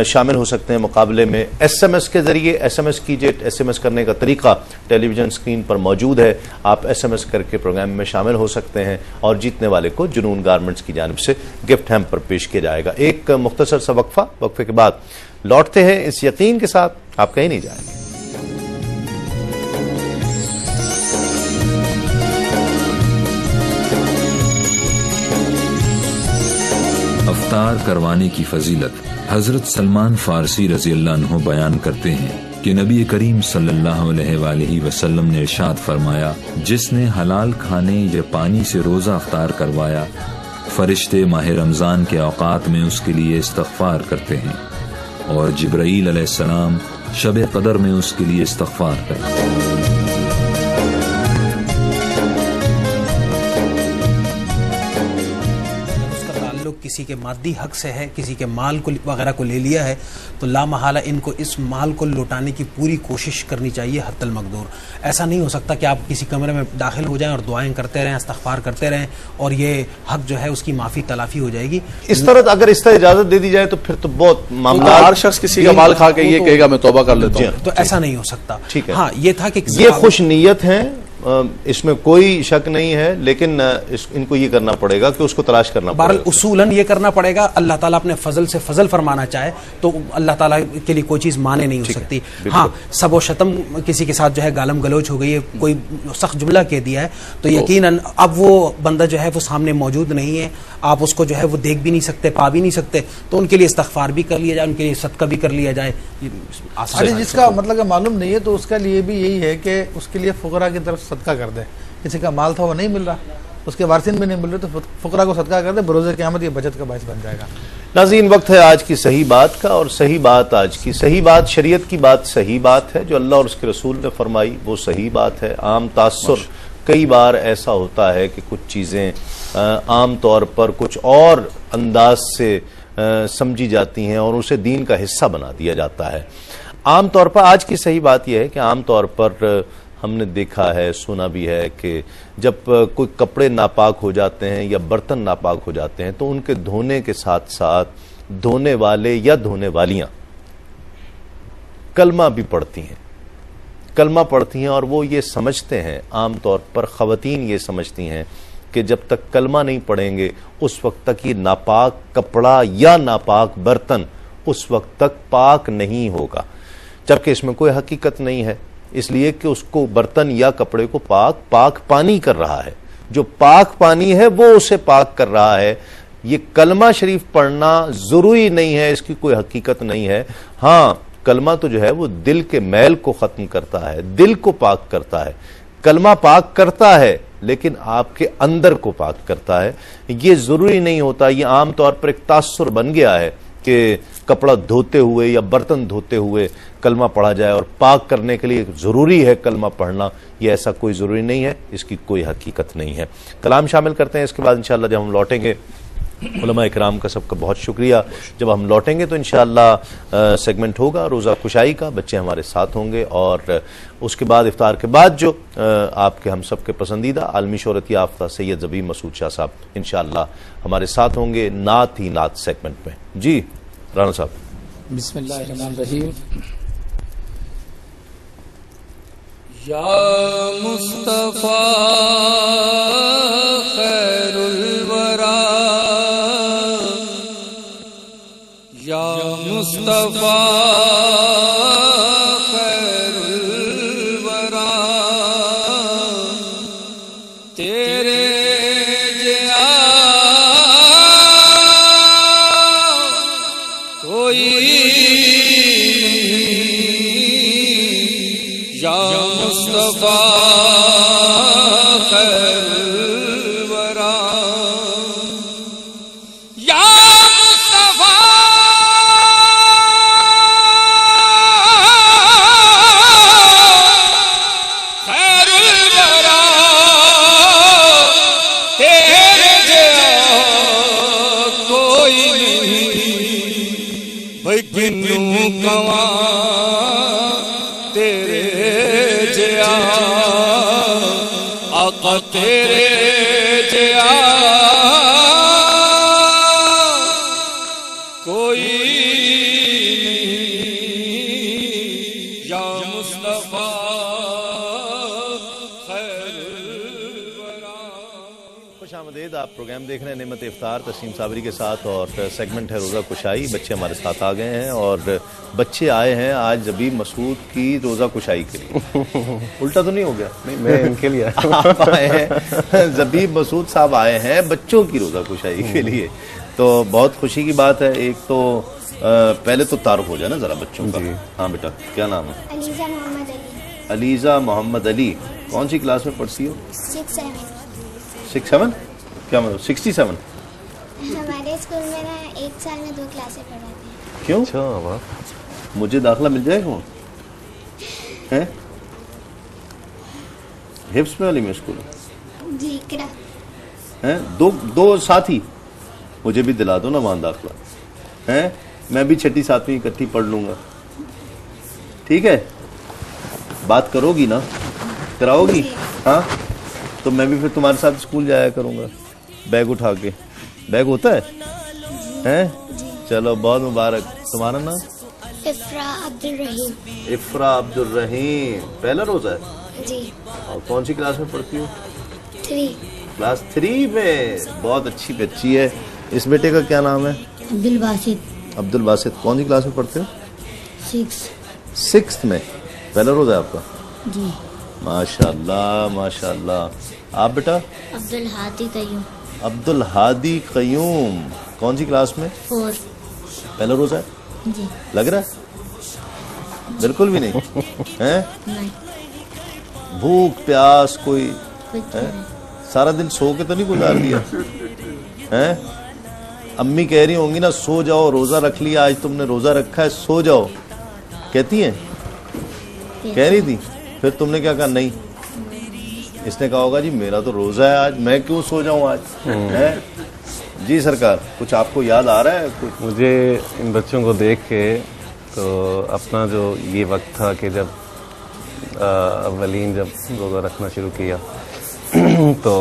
शामिल हो सकते हैं मुकाबले में SMS के जरिए। SMS कीजिए, SMS करने का तरीका टेलीविजन स्क्रीन पर मौजूद है, आप SMS करके प्रोग्राम में शामिल हो सकते हैं और जीतने वाले को जुनून गारमेंट्स की जानिब से गिफ्ट हैम्पर पेश किया जाएगा। एक मुख्तसर सा वक्फे के बाद लौटते हैं इस यकीन के साथ आप कहीं नहीं जाएंगे। अफ्तार करवाने की फजीलत हजरत सलमान फारसी रज़ी अल्लाह अन्हु बयान करते हैं कि नबी करीम सल्लल्लाहु अलैहि वसल्लम ने इरशाद फरमाया, जिसने हलाल खाने या पानी से रोजा अफ्तार करवाया, फरिश्ते माह रमजान के औकात में उसके लिए इस्तग़फ़ार करते हैं और जिब्राईल अलैहिस्सलाम शब क़दर में उसके लिए इस्तग़फ़ार करते हैं। किसी के मादी हक से है, किसी के माल को वगैरह को ले लिया है, तो लामहाला इनको इस माल को लौटाने की पूरी कोशिश करनी चाहिए हत्तल मकदूर। ऐसा नहीं हो सकता कि आप किसी कमरे में दाखिल हो जाएं और दुआएं करते रहें, इस्तग़फ़ार करते रहें और ये हक जो है उसकी माफ़ी तलाफी हो जाएगी। इस तरह अगर इस तरह इजाज़त दे दी जाए तो फिर तो बहुत मामला, हर शख्स किसी का माल खा के ये कहेगा मैं तौबा कर लेता हूँ, तो ऐसा नहीं हो सकता। ठीक है। हाँ, ये था कि ये खुश नीयत है, इसमें कोई शक नहीं है, लेकिन इनको ये करना पड़ेगा कि उसको तलाश करना पड़ेगा। उसूलन ये करना पड़ेगा, अल्लाह ताला अपने फजल से फजल फरमाना चाहे तो अल्लाह ताला के लिए कोई चीज़ माने नहीं हो सकती। हाँ, सबो शतम किसी के साथ जो है गालम गलोच हो गई है, कोई सख्त जुमला कह दिया है, तो यकीनन अब वो बंदा जो है वो सामने मौजूद नहीं है, आप उसको जो है वो देख भी नहीं सकते, पा भी नहीं सकते, तो उनके लिए इस्तग़फ़ार भी कर लिया जाए, उनके लिए सदका भी कर लिया जाए। जिसका मतलब मालूम नहीं है तो उसका लिए भी यही है कि उसके लिए फुकरा की तरफ सदका कर दे। किसी का माल था वो नहीं मिल रहा, उसके वारिसिन भी नहीं मिल रहे, तो फुकरा को सदका कर दे, बरोज़े क़यामत ये बचत का बाइस बन जाएगा। नाज़रीन, वक्त है आज की सही बात का, और सही बात आज की सही बात शरीयत की बात सही बात है, जो अल्लाह और उसके रसूल ने फरमाई वो सही बात है। आम तासुर कई बार ऐसा होता है कि कुछ चीज़ें आम तौर पर कुछ और अंदाज से समझी जाती हैं और उसे दीन का हिस्सा बना दिया जाता है। आम तौर पर आज की सही बात यह है कि आम तौर पर हमने देखा है, सुना भी है कि जब कोई कपड़े नापाक हो जाते हैं या बर्तन नापाक हो जाते हैं तो उनके धोने के साथ साथ धोने वाले या धोने वालियां कलमा भी पढ़ती हैं, कलमा पढ़ती हैं, और वो ये समझते हैं, आम तौर पर ख़वातीन ये समझती हैं कि जब तक कलमा नहीं पढ़ेंगे उस वक्त तक ये नापाक कपड़ा या नापाक बर्तन उस वक्त तक पाक नहीं होगा, जबकि इसमें कोई हकीकत नहीं है, इसलिए कि उसको बर्तन या कपड़े को पाक पानी कर रहा है, जो पाक पानी है वो उसे पाक कर रहा है। ये कलमा शरीफ पढ़ना जरूरी नहीं है, इसकी कोई हकीकत नहीं है। हाँ, कलमा तो जो है वो दिल के मैल को खत्म करता है, दिल को पाक करता है, कलमा पाक करता है लेकिन आपके अंदर को पाक करता है। ये जरूरी नहीं होता, ये आम तौर पर एक तासुर बन गया है कि कपड़ा धोते हुए या बर्तन धोते हुए कलमा पढ़ा जाए और पाक करने के लिए ज़रूरी है कलमा पढ़ना, ये ऐसा कोई ज़रूरी नहीं है, इसकी कोई हकीकत नहीं है। कलाम शामिल करते हैं, इसके बाद इंशाअल्लाह जब हम लौटेंगे, उलमा इकराम का सबका बहुत शुक्रिया। जब हम लौटेंगे तो इंशाअल्लाह सेगमेंट होगा रोज़ा कुशाई का, बच्चे हमारे साथ होंगे और उसके बाद इफ्तार के बाद जो आपके हम सब के पसंदीदा आलमी शोहरत याफ्ता सैयद ज़बीब मसूद शाह साहब इंशाअल्लाह हमारे साथ होंगे नात ही नात सेगमेंट में। जी राना साहब। बिस्मिल्लाहिर्रहमानिर्रहीम। या मुस्तफा खैरुल वरा, या मुस्तफा खैरुल वरा, तेरे जिया कोई या मुस्तफा खैरुल वरा, या मुस्तफा खैरुल वरा, तेरे जैसा कोई नहीं भाई किन्नू कवा, तेरे जया आका तेरे जया कोई नहीं, या मुस्तफा खुशामदीद। आप प्रोग्राम देख रहे हैं नेमत इफ्तार तस्लीम साबरी के साथ और सेगमेंट है रोज़ा कुशाई। बच्चे हमारे साथ आ गए हैं और बच्चे आए हैं आज ज़बीब मसूद की रोज़ा कुशाई के लिए। उल्टा तो नहीं हो गया? नहीं, मैं इनके लिए आप आए हैं, ज़बीब मसूद साहब आए हैं बच्चों की रोज़ा कुशाई के लिए, तो बहुत खुशी की बात है। एक तो पहले तो तारुफ हो जाए ना जरा बच्चों का। हाँ बेटा, क्या नाम है? अलीजा मोहम्मद अली। अलीजा मोहम्मद अली। कौन सी क्लास में पढ़ती हो? 6-7। क्या मतलब 67? हमारे स्कूल में ना एक साल में 2 क्लासें पढ़ाते हैं। क्यों? अच्छा वाह, मुझे दाखिला मिल जाएगा? हैं? हिफ्स में वाली में स्कूल जी इकरा हैं? दो साथी मुझे भी दिला दो ना वहाँ दाखिला, हैं? मैं भी 6ठी 7वीं इकट्ठी पढ़ लूंगा, ठीक है? बात करोगी ना, कराओगी? हाँ, तो मैं भी फिर तुम्हारे साथ स्कूल जाया करूंगा बैग उठा के। बैग होता है? हैं? चलो बहुत मुबारक। तुम्हारा नाम? इफ्रा अब्दुल रहीम। इफ्रा अब्दुल रहीम। पहला रोजा है जी। और कौन सी क्लास में पढ़ती हो? 3। क्लास 3 में। बहुत अच्छी बच्ची है। इस बेटे का क्या नाम है? अब्दुल बासित। अब्दुल बासित। कौन सी क्लास में पढ़ते हो? 6th में। पहला रोजा है आपका? जी। माशाल्लाह माशाल्लाह। आप बेटा? अब्दुल हादी कयूम। अब्दुल हादी कयूम। कौन सी क्लास में? 4। पहला रोजा है? जी। लग रहा है? बिल्कुल भी नहीं हैं? नहीं। भूख प्यास कोई कुछ है? सारा दिन सो के तो नहीं गुजार दिया हैं? अम्मी कह रही होंगी ना सो जाओ, रोजा रख लिया आज तुमने, रोजा रखा है, सो जाओ, कहती हैं? कह रही थी, फिर तुमने क्या कहा? नहीं। इसने कहा होगा जी मेरा तो रोजा है आज, मैं क्यों सो जाऊं आज, है? जी सरकार, कुछ आपको याद आ रहा है कुछ? मुझे इन बच्चों को देख के तो अपना जो ये वक्त था कि जब अव्वलीन जब रोज़ा रखना शुरू किया तो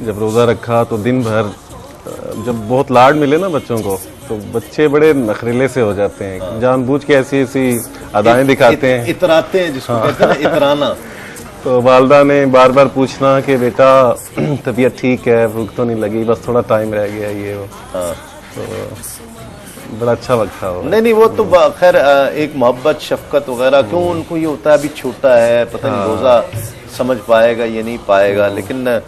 जब रोज़ा रखा तो दिन भर जब बहुत लाड मिले ना बच्चों को तो बच्चे बड़े नखरीले से हो जाते हैं, जानबूझ के ऐसी ऐसी अदाएं दिखाते हैं, इतराते हैं जिसको कहते हैं ना, इतराना। तो वालदा ने बार बार पूछना कि बेटा तबीयत ठीक है, भूख तो नहीं लगी, बस थोड़ा टाइम रह गया ये वो। तो बड़ा अच्छा वक्त था वो। नहीं वो तो खैर एक मोहब्बत शफकत वगैरह, क्यों उनको ये होता है अभी छोटा है, पता नहीं रोजा समझ पाएगा ये नहीं पाएगा, लेकिन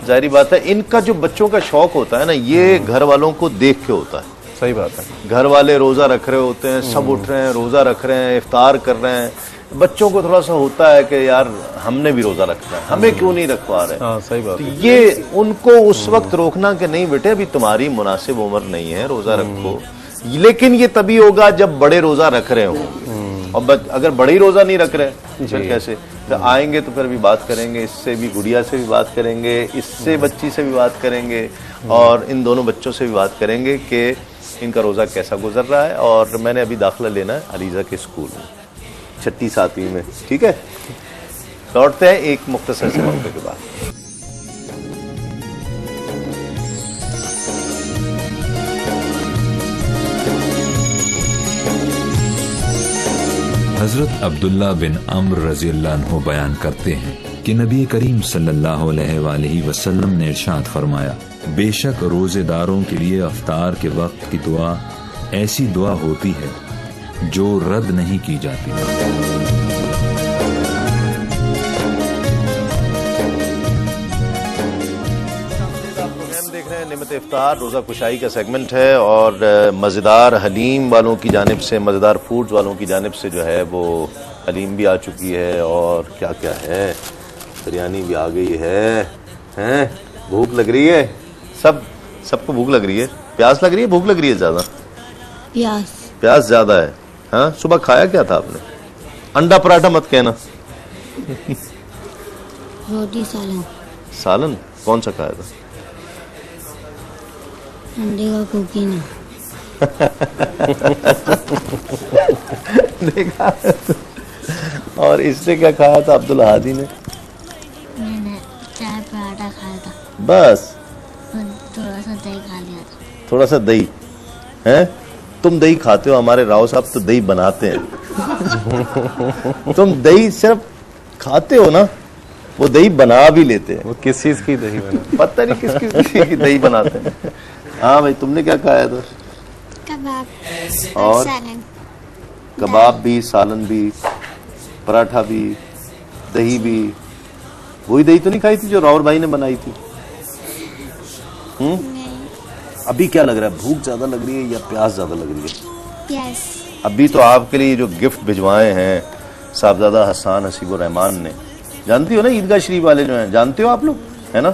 जाहिर बात है इनका जो बच्चों का शौक होता है ना, ये घर वालों को देख के होता है। सही बात है। घर वाले रोजा रख रहे होते हैं, सब उठ रहे हैं, रोजा रख रहे हैं, इफ्तार कर रहे हैं, बच्चों को थोड़ा सा होता है कि यार हमने भी रोजा रखना है, हमें क्यों नहीं रखवा रहे। हाँ, सही बात है। ये उनको उस वक्त रोकना कि नहीं बेटे अभी तुम्हारी मुनासिब उम्र नहीं है, रोजा रखो। लेकिन ये तभी होगा जब बड़े रोजा रख रहे हो, और अगर बड़े ही रोजा नहीं रख रहे फिर कैसे। तो आएंगे तो फिर भी बात करेंगे, इससे भी गुड़िया से भी बात करेंगे, इससे बच्ची से भी बात करेंगे, और इन दोनों बच्चों से भी बात करेंगे कि इनका रोजा कैसा गुजर रहा है। और मैंने अभी दाखिला लेना है अलीजा के स्कूल में, 6ठी 7वीं में। ठीक है, लौटते हैं एक मुख्तसर से मौके के बाद। हजरत अब्दुल्ला बिन अम्र रज़ियल्लाहु अन्हु बयान करते हैं कि नबी करीम सल्लल्लाहु अलैहि वसल्लम ने इरशाद फरमाया, बेशक रोजेदारों के लिए अफ्तार के वक्त की दुआ ऐसी दुआ होती है जो रद्द नहीं की जाती। देख रहे हैं निमत इफ्तार, रोज़ा कुशाई का सेगमेंट है, और मज़ेदार हलीम वालों की जानिब से, मज़ेदार फूड्स वालों की जानिब से जो है वो हलीम भी आ चुकी है, और क्या क्या है, बिरयानी भी आ गई है। हैं, भूख लग रही है, सबको भूख लग रही है। प्यास लग रही है, भूख लग रही है ज़्यादा? प्यास ज़्यादा है। हाँ, सुबह खाया क्या था आपने? अंडा पराठा मत कहना। रोटी सालन। सालन कौन सा खाया था? अंडे का कुकीना। देखा। और इससे क्या खाया था अब्दुल हादी ने? मैंने चाय पराठा खाया था बस, और थोड़ा सा दही खा लिया था। थोड़ा सा दही है? तुम दही खाते हो, हमारे राव साहब तो दही बनाते हैं। तुम दही सिर्फ खाते हो ना, वो दही बना भी लेते हैं। वो किस चीज की दही बना? पता नहीं किस की दही बनाते हैं। हाँ भाई, तुमने क्या खाया था? कबाब और सालन। कबाब भी, सालन भी, पराठा भी, दही भी। वही दही तो नहीं खाई थी जो रावर भाई ने बनाई थी? अभी क्या लग रहा है, भूख ज्यादा लग रही है या प्यास ज्यादा लग रही है? यस। अभी तो आपके लिए जो गिफ्ट भिजवाए हैं साहबजादा हसन हसीबुर रहमान ने, जानती हो ना, ईदगाह शरीफ वाले जो हैं, जानते हो आप लोग, है ना,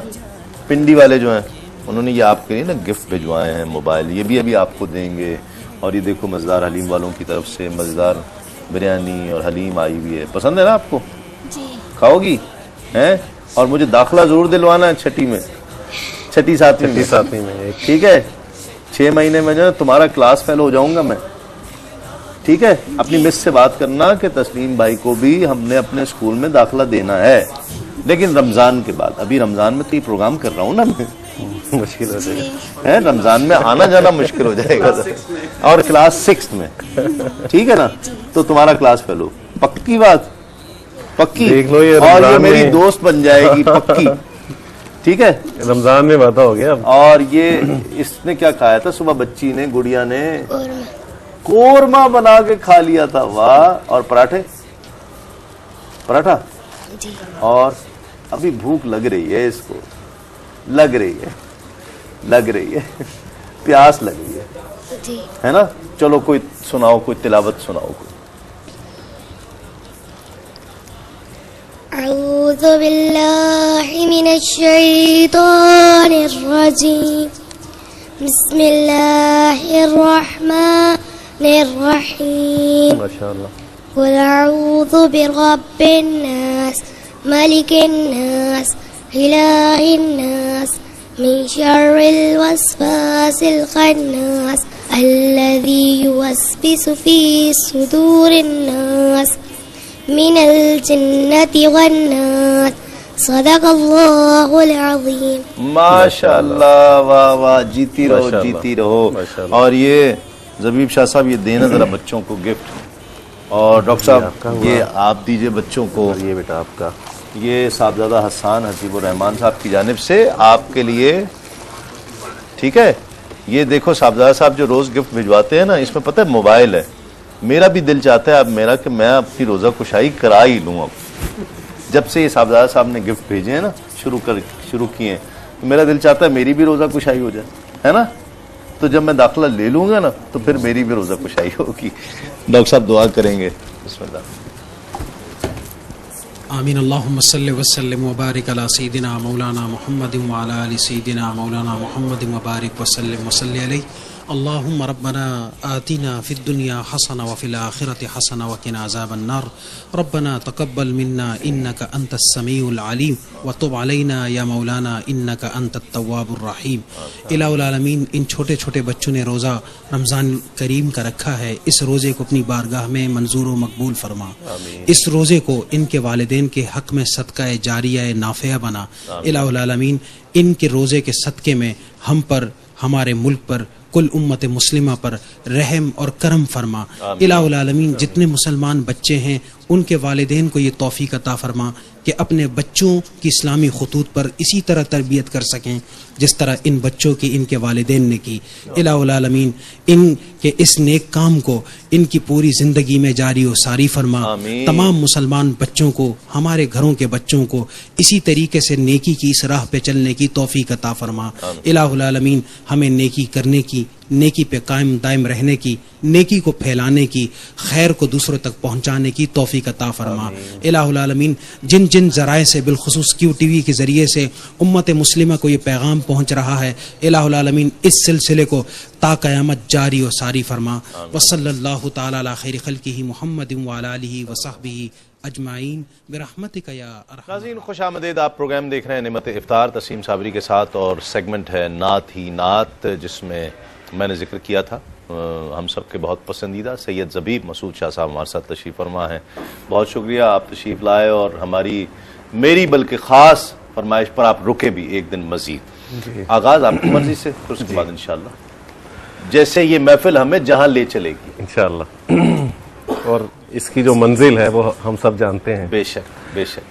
पिंडी वाले जो हैं, उन्होंने ये आपके लिए ना गिफ्ट भिजवाए हैं, मोबाइल। ये भी अभी आपको देंगे। और ये देखो, मज़ेदार हलीम वालों की तरफ से मज़ेदार बिरयानी और हलीम आई हुई है। पसंद है ना आपको? जी। खाओगी हैं? और मुझे दाखिला जरूर दिलवाना है 6ठी में, 6ठी 7वीं में। ठीक है, 6 महीने में जो तुम्हारा क्लास फेलो हो जाऊंगा मैं। ठीक है, अपनी मिस से बात करना कि तस्लीम भाई को भी हमने अपने स्कूल में दाखिला देना है, लेकिन रमजान के बाद। अभी रमजान में तो ये प्रोग्राम कर रहा हूँ ना मैं, मुश्किल हो जाएगा है, रमजान में आना जाना मुश्किल हो जाएगा। और क्लास 6 में, ठीक है ना, तो तुम्हारा क्लास फेलो। पक्की बात? पक्की? देख लो, ये और ये मेरी दोस्त बन जाएगी पक्की। ठीक है, रमजान में वादा हो गया। और ये इसने क्या खाया था सुबह, बच्ची ने, गुड़िया ने कोरमा बना के खा लिया था। वाह। और पराठे, पराठा। और अभी भूख लग रही है इसको, लग रही है प्यास लग रही है ना। चलो कोई सुनाओ, कोई तिलावत सुनाओ कोई। अऊज़ु बिल्लाहि मिनश शैतानिर रजीम। बिस्मिल्लाहिर रहमानिर रहीम। माशाअल्लाह। कुल अऊज़ु बिरब्बिन नास, मलिकिन नास, इलाहिन नास, मिन शर्रिल वस्वासिल खन्नास, अल्लज़ी युवस्विसु फी सुदूरिन नास, मिनल जिन्नति वन्नास। सदक़ल्लाहुल अज़ीम। माशाअल्लाह, वाह वाह, जीती रहो, जीती रहो। और ये ज़बीब शाह साहब, ये देना जरा बच्चों को गिफ्ट। और डॉक्टर साहब, ये आप दीजिए बच्चों को। ये बेटा आपका, ये साहबजादा हसन हसीबुर रहमान साहब की जानिब से आपके लिए। ठीक है, ये देखो साहबजादा साहब जो रोज गिफ्ट भिजवाते हैं ना, इसमें पता है मोबाइल है। मेरा भी दिल चाहता है अब मेरा कि मैं अपनी रोजा कुशाई करा ही लूँ। अब जब से ये साहबजादा साहब ने गिफ्ट भेजे हैं ना, शुरू किए हैं, तो मेरा दिल चाहता है मेरी भी रोजा कुशाई हो जाए, है ना। तो जब मैं दाखिला ले लूंगा ना तो फिर मेरी भी रोजा कुशाई होगी। डॉक्टर साहब दुआ करेंगे। बिस्मिल्लाह। आमीन। अल्लाहुम्मा सल्लि व सल्लिम व बारिक अला सय्यिदिना मौलाना मुहम्मदिन व अला आलि सय्यिदिना मौलाना मुहम्मदिन व बारिक व सल्लिम व सल्लि अलैहि। अल्लाहुम्मा रब्बना आतिना फिद दुनिया हसना व फिल आखिरति हसना व किना अज़ाबन नार। रब्बना तक़ब्बल मिन्ना इन्नका अंतस समीउल अलीम व तुब अलैना या मौलाना इन्नका अंतत तव्वाबुर रहीम। इलाहुल आलमीन, इन छोटे छोटे बच्चों ने रोज़ा रमज़ान करीम का रखा है, इस रोज़े को अपनी बारगाह में मंजूर व मकबूल फरमा। इस रोज़े को इनके वालिदैन के हक़ में सदका जारिया नाफ़िया बना। इलाहुल आलमीन, इनके रोज़े के सदक़े में हम पर, हमारे मुल्क पर, कुल उम्मत मुस्लिमा पर रहम और करम फरमा। इलाहुल आलमीन, जितने मुसलमान बच्चे हैं उनके वालिदैन को ये तौफीक अता फरमा कि अपने बच्चों की इस्लामी खतूत पर इसी तरह तरबियत कर सकें जिस तरह इन बच्चों की इनके वालिदैन ने की। इलाहुल आलमीन, इनके इस नेक काम को इनकी पूरी ज़िंदगी में जारी व सारी फरमा। तमाम मुसलमान बच्चों को, हमारे घरों के बच्चों को इसी तरीके से नेकी की इस राह पे चलने की तौफीक अता फरमा। इलाहुल आलमीन, हमें नेकी करने की, नेकी पे कायम दायम रहने की, नेकी को फैलाने की, खैर को दूसरों तक पहुंचाने की तौफीक अता फरमा। इलाहुल आलमीन, जिन जिन ज़राए से बिलखुसूस क्यू टीवी के ज़रिए से उम्मत मुस्लिमा को ये पैगाम पहुंच रहा है, इलाहुल आलमीन इस सिलसिले को ता क़यामत जारी व सारी फरमा। वसल्लल्लाहु तआला अला खैरि खल्क़िही मुहम्मदिन व अला आलिही व सहबिही अजमाइन बिरहमतिका या अरहम। नाज़रीन, खुशामदीद। आप प्रोग्राम देख रहे हैं निमत इफ्तार तस्लीम साबरी के साथ, और सेगमेंट है नात ही नात, जिसमें मैंने जिक्र किया था हम सब के बहुत पसंदीदा सैयद ज़बीब मसूद शाह साहब हमारे साथ तशरीफ़ फरमा हैं। बहुत शुक्रिया आप तशरीफ़ लाए, और मेरी बल्कि ख़ास फरमाइश पर आप रुके भी एक दिन मज़ीद। आगाज़ आपकी मर्ज़ी से, फिर उसके बाद इंशाअल्लाह जैसे ये महफिल हमें जहाँ ले चलेगी इंशाअल्लाह। और इसकी जो मंजिल है वो हम सब जानते हैं। बेशक बेशक।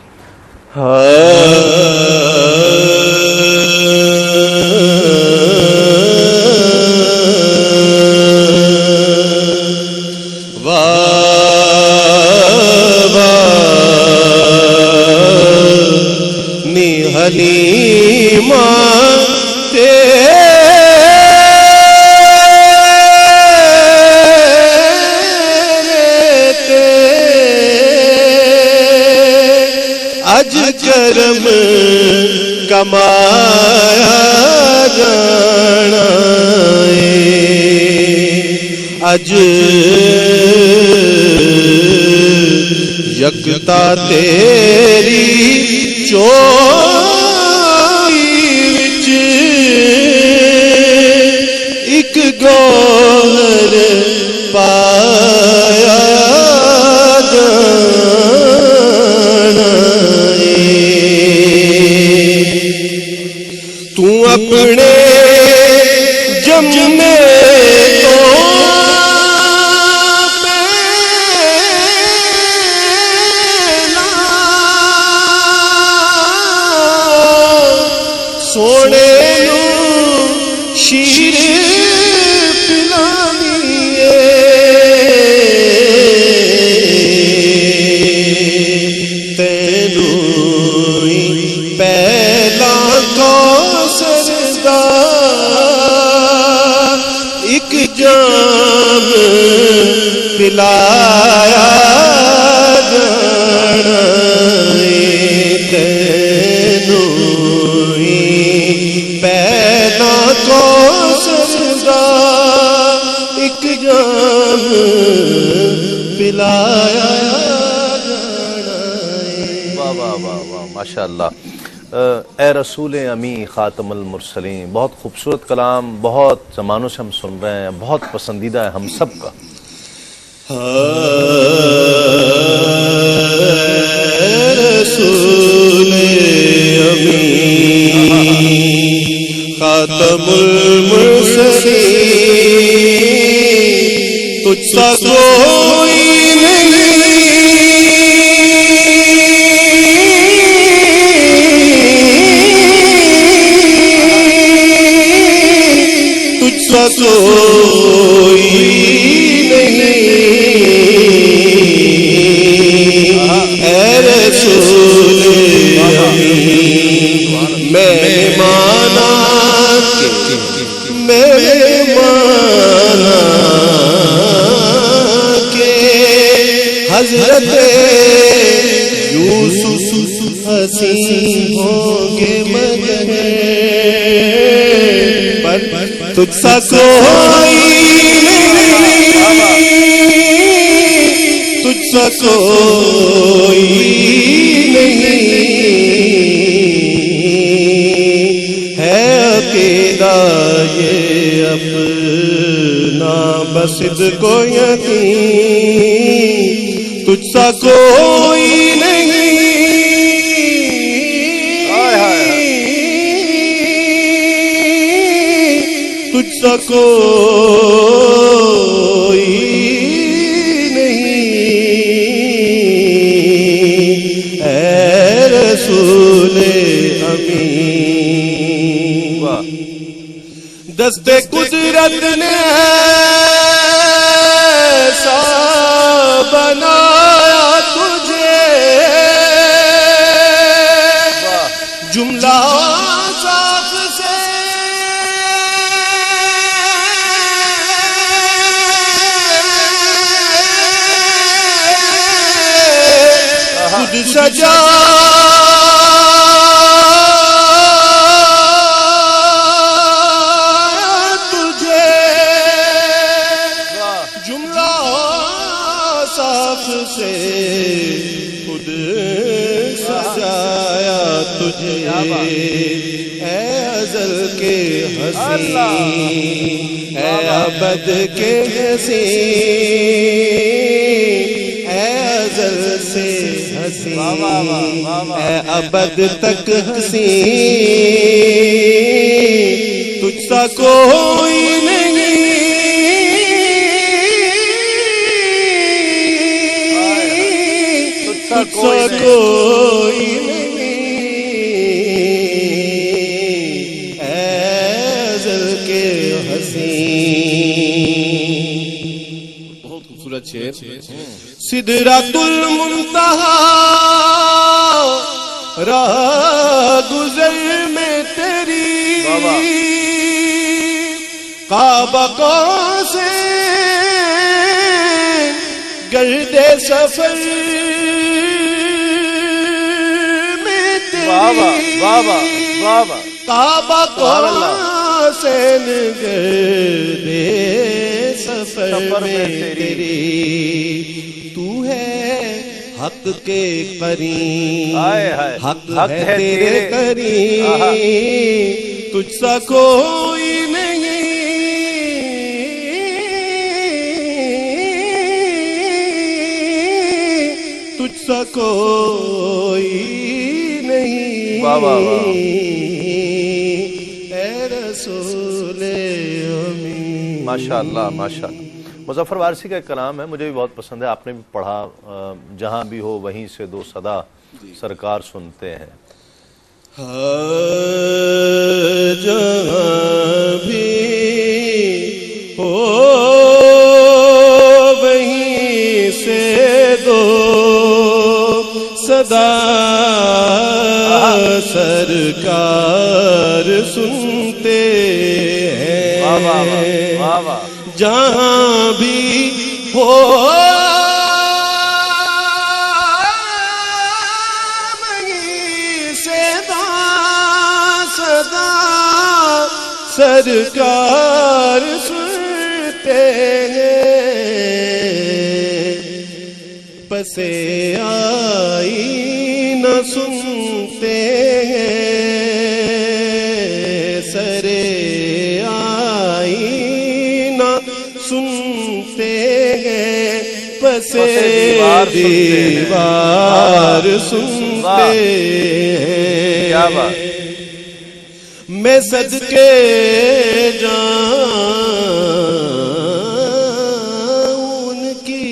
हलीमा अज करम कमाया जाना अज यकता तेरी चोरी विच एक गौहर पाया जाना तू अपने जमने तो सोने शीर पिलानी तेनू पहला कौसरदा एक जाम पिलाया जाना तेनू पैदा को सजदा एक जाम पिलाया जाना। वाह वाह वाह वाह, माशाअल्लाह। ए रसूल अमी ख़ातमुल मुरसलीन, बहुत खूबसूरत कलाम, बहुत ज़मानों से हम सुन रहे हैं, बहुत पसंदीदा है हम सब का। रसूल अमी ख़ातमुल मुरसलीन तुझसा कोई नहीं तुझसा कोई मैंने माना हसी होंगे मगर पर तुझसा कोई नहीं, तुझसा कोई नहीं है अकेला ये अपना बस को यकीन, तुझसा कोई नहीं, तुझसा कोई नहीं ऐ रसूले अमीन। दस्ते कुदरत ने ऐसा बनाया तुझे, जुमला साफ से खुद सजा तुझे, जुमला साफ से खुद सजाया तुझे ऐ अज़ल के हसी ऐ अबद के हसी ऐ अज़ल से हसी ऐ अबद तक हसी, तुझसा कोई नहीं, तुझसा कोई नहीं ऐ अज़ल के हसी। बहुत खूबसूरत शेर। सिदरतुल मुंतहा राह गुज़र में तेरी, काबा से गर्दे सफर में तेरी, काबा से गर्दे सफर में तेरी, तू है हक के करीब, हक है तेरे करीब, तुझसा कोई नहीं, तुझसा कोई नहीं ऐ रसूले अमीन। माशाअल्लाह माशाअल्लाह। मुज़फ़्फ़र वारसी का एक कलाम है, मुझे भी बहुत पसंद है, आपने भी पढ़ा, जहाँ भी हो वहीं से दो सदा सरकार सुनते हैं। जहाँ भी हो वहीं से दो सदा सरकार सुनते हैं, जहाँ भी हो वहीं से सदा सरकार सुनते हैं, पसे आई न सुनते हैं, सरे आई न सुनते हैं, पसे दीवार सुनते हैं। मैं सदके जाऊं उनकी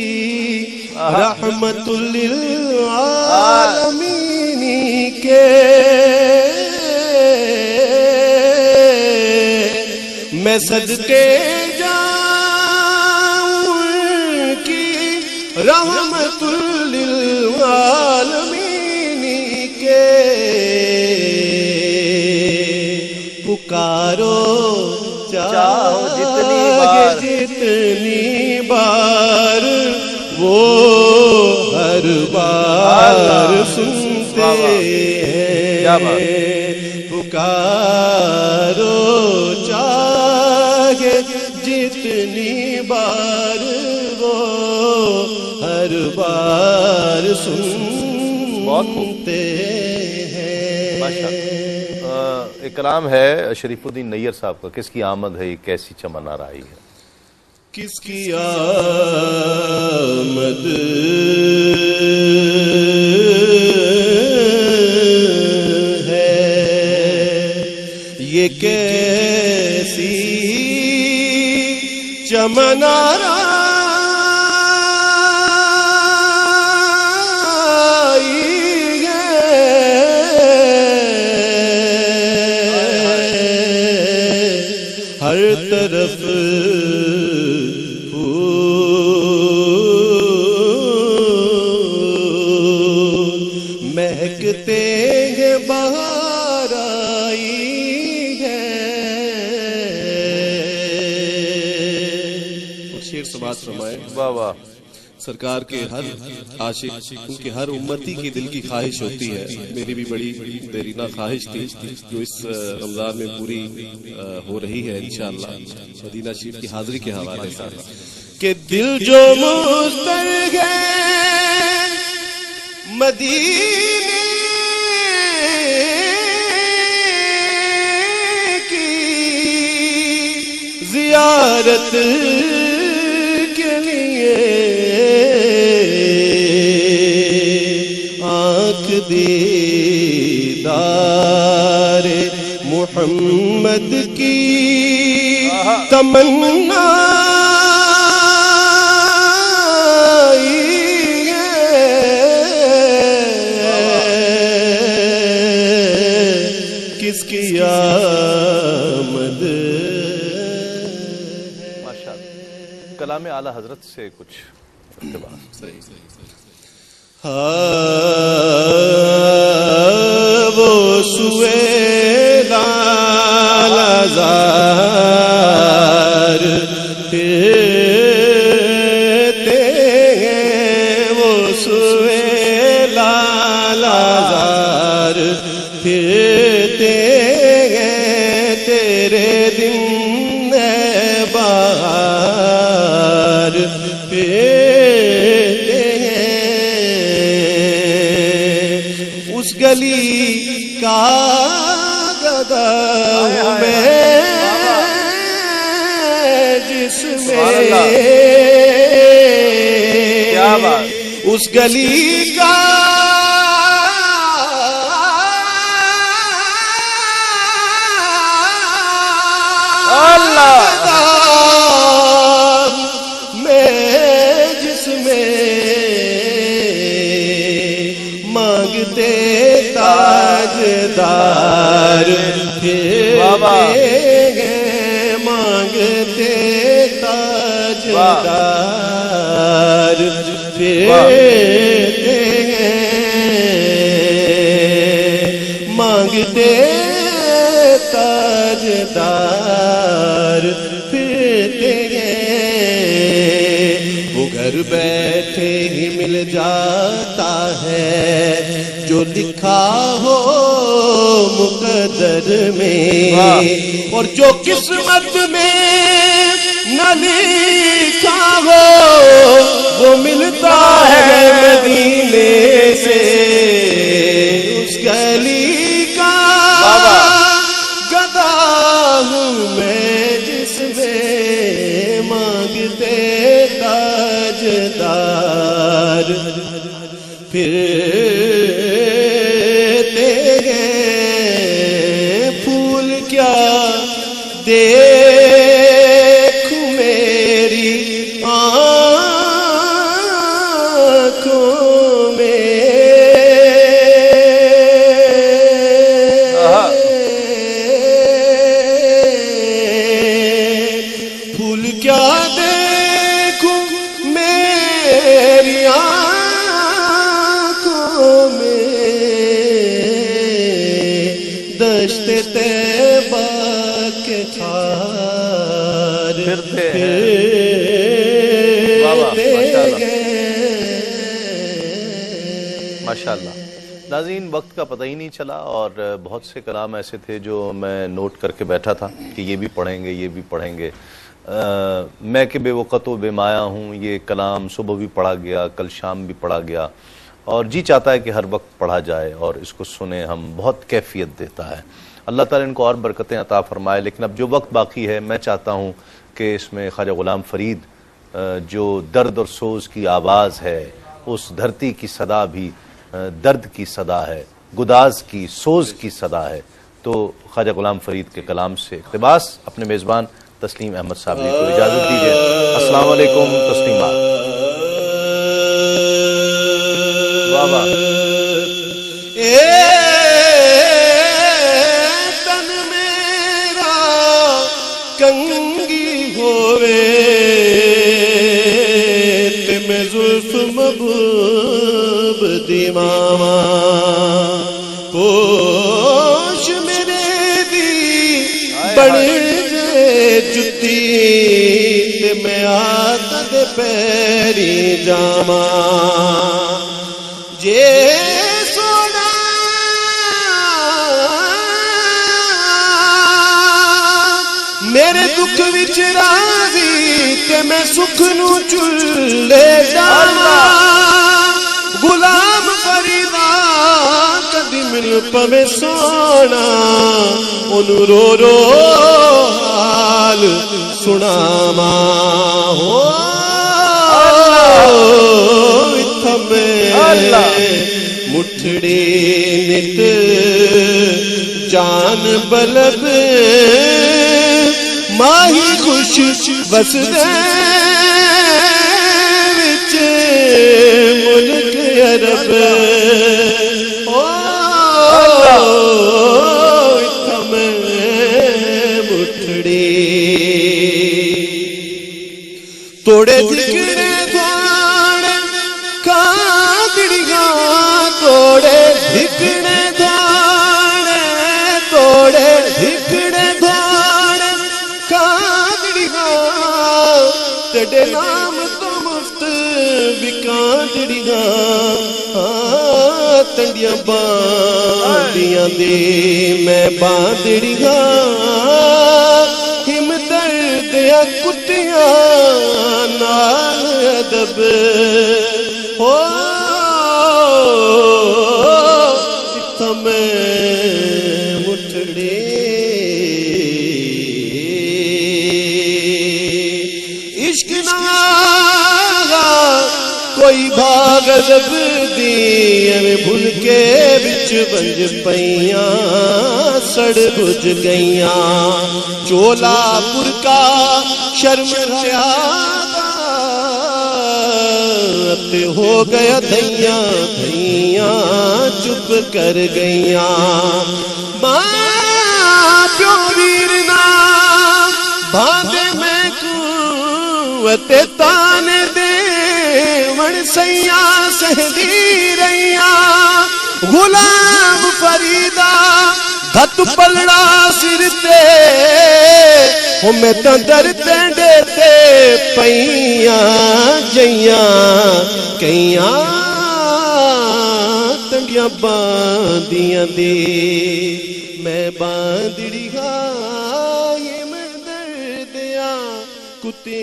रहमतुल लिल आलमीन के, मैं सदके जाऊं उनकी रहमतुल लिल आलमीन के, पुकारो चाहो जितनी बार वो हर बार सुनते पुकारो चाहे जितनी बार वो हर बार सुनते हैं। एक कलाम है शरीफुद्दीन नैयर साहब का, किसकी आमद है ये कैसी चमन आ रही है। किसकी आमद है ये कैसी चमन आ रही है, हर तरफ महकते हैं बाहर आई है। शेर समाज फरमाए। वाह वाह। सरकार के हर आशिक, उनके हर उम्मती की दिल की ख्वाहिश होती है, मेरी भी बड़ी देरीना ख्वाहिश थी जो इस रमजान में पूरी हो रही है इंशाअल्लाह मदीना शरीफ की हाजिरी के हवाले से, कि दिल जो मुस्तरग है मदीने की जियारत के लिए आँख दीदार मोहम्मद की तमन्ना किसकी आमद। माशाअल्लाह। कलाम आला हजरत से कुछ इक़्तिबास। वो सुएला लाज़ार फिरते हैं, वो सुएला लाज़ार फिरते हैं, तेरे दिन है बहार फिरते हैं। उस गली का गदा में जिसमें उस गली का मैं जिसमें मांगते ताजदार फिरते मांगते ताजदार फिरते मांगते ताजदार फिरते वो घर बैठे ही मिल जाता है जो लिखा हो मुकद्दर में, और जो किस्मत में न लिखा हो वो मिलता है मदीने से। उस गली का गदा हूँ मैं जिसमें मांगते ताजदार फिरते हैं। फूल क्या देखूं मेरी आँखों में, फूल क्या देखूं मेरी आँखों में, दश्ते तैबा के खार फिरते माशाअल्लाह। नाज़रीन, वक्त का पता ही नहीं चला और बहुत से कलाम ऐसे थे जो मैं नोट करके बैठा था कि ये भी पढ़ेंगे, ये भी पढ़ेंगे। मैं कि बेवक़्त व बेमाया हूँ, ये कलाम सुबह भी पढ़ा गया, कल शाम भी पढ़ा गया और जी चाहता है कि हर वक्त पढ़ा जाए और इसको सुने हम, बहुत कैफियत देता है। अल्लाह ताला इनको और बरकतें अता फरमाए। लेकिन अब जो वक्त बाकी है, मैं चाहता हूँ कि इसमें ख्वाजा ग़ुलाम फ़रीद जो दर्द और सोज़ की आवाज़ है, उस धरती की सदा भी दर्द की सदा है, गुदाज की सोज़ की सदा है। तो ख्वाजा ग़ुलाम फ़रीद के कलाम से इक़्तिबास अपने मेज़बान तस्लीम अहमद साबरी को इजाज़त दीजिए। अस्सलाम वालेकुम तस्लीमा। वाह वाह। तन मेरा कंगी होवे ते मैं जुल्फ महबूब दी मावा, पोश मेरे दी बन जे जुत्ती ते मैं आका दे पैरी जावा। जे सोना मेरे दुख विच राजी ते मैं सुख नू चुल्ले जावा। गुलाम फरीदा कदी मिल पवे सोना, ओनू रो रो हाल सुनावा। हो मुठड़ी नित जान बलब माही खुश वसदे विच मुल्क अरब। ओ मुठड़ी तोड़े दिखने तोड़े धिकड़े धाने, तोड़े धिकड़े धाने कांदड़िया तेरे नाम तो मुफ्त बिकांदड़िया। तंडिया बांदियां दे मैं बांदड़िया, हिम दर्दिया कुत्तियां नाल अदब। हो मैं मुठड़े इश्क नागा कोई भाग जब दी भुल के बिच बंज पईया सड़ बुझ गईया। चोलापुर का शर्म रहा हो गया धैया धैया चुप कर गईया। मां प्यो वीर ना भादे मैं कुवते ताने दे वण सैया सहदी रैया। गुलाम फरीदा धत पलड़ा सिर ते हो मैं तो दर्दे देते पईया जइया। कईया तंडिया बांदियां दे मैं बांदड़िया, ये मैं दर्दिया कुत्ते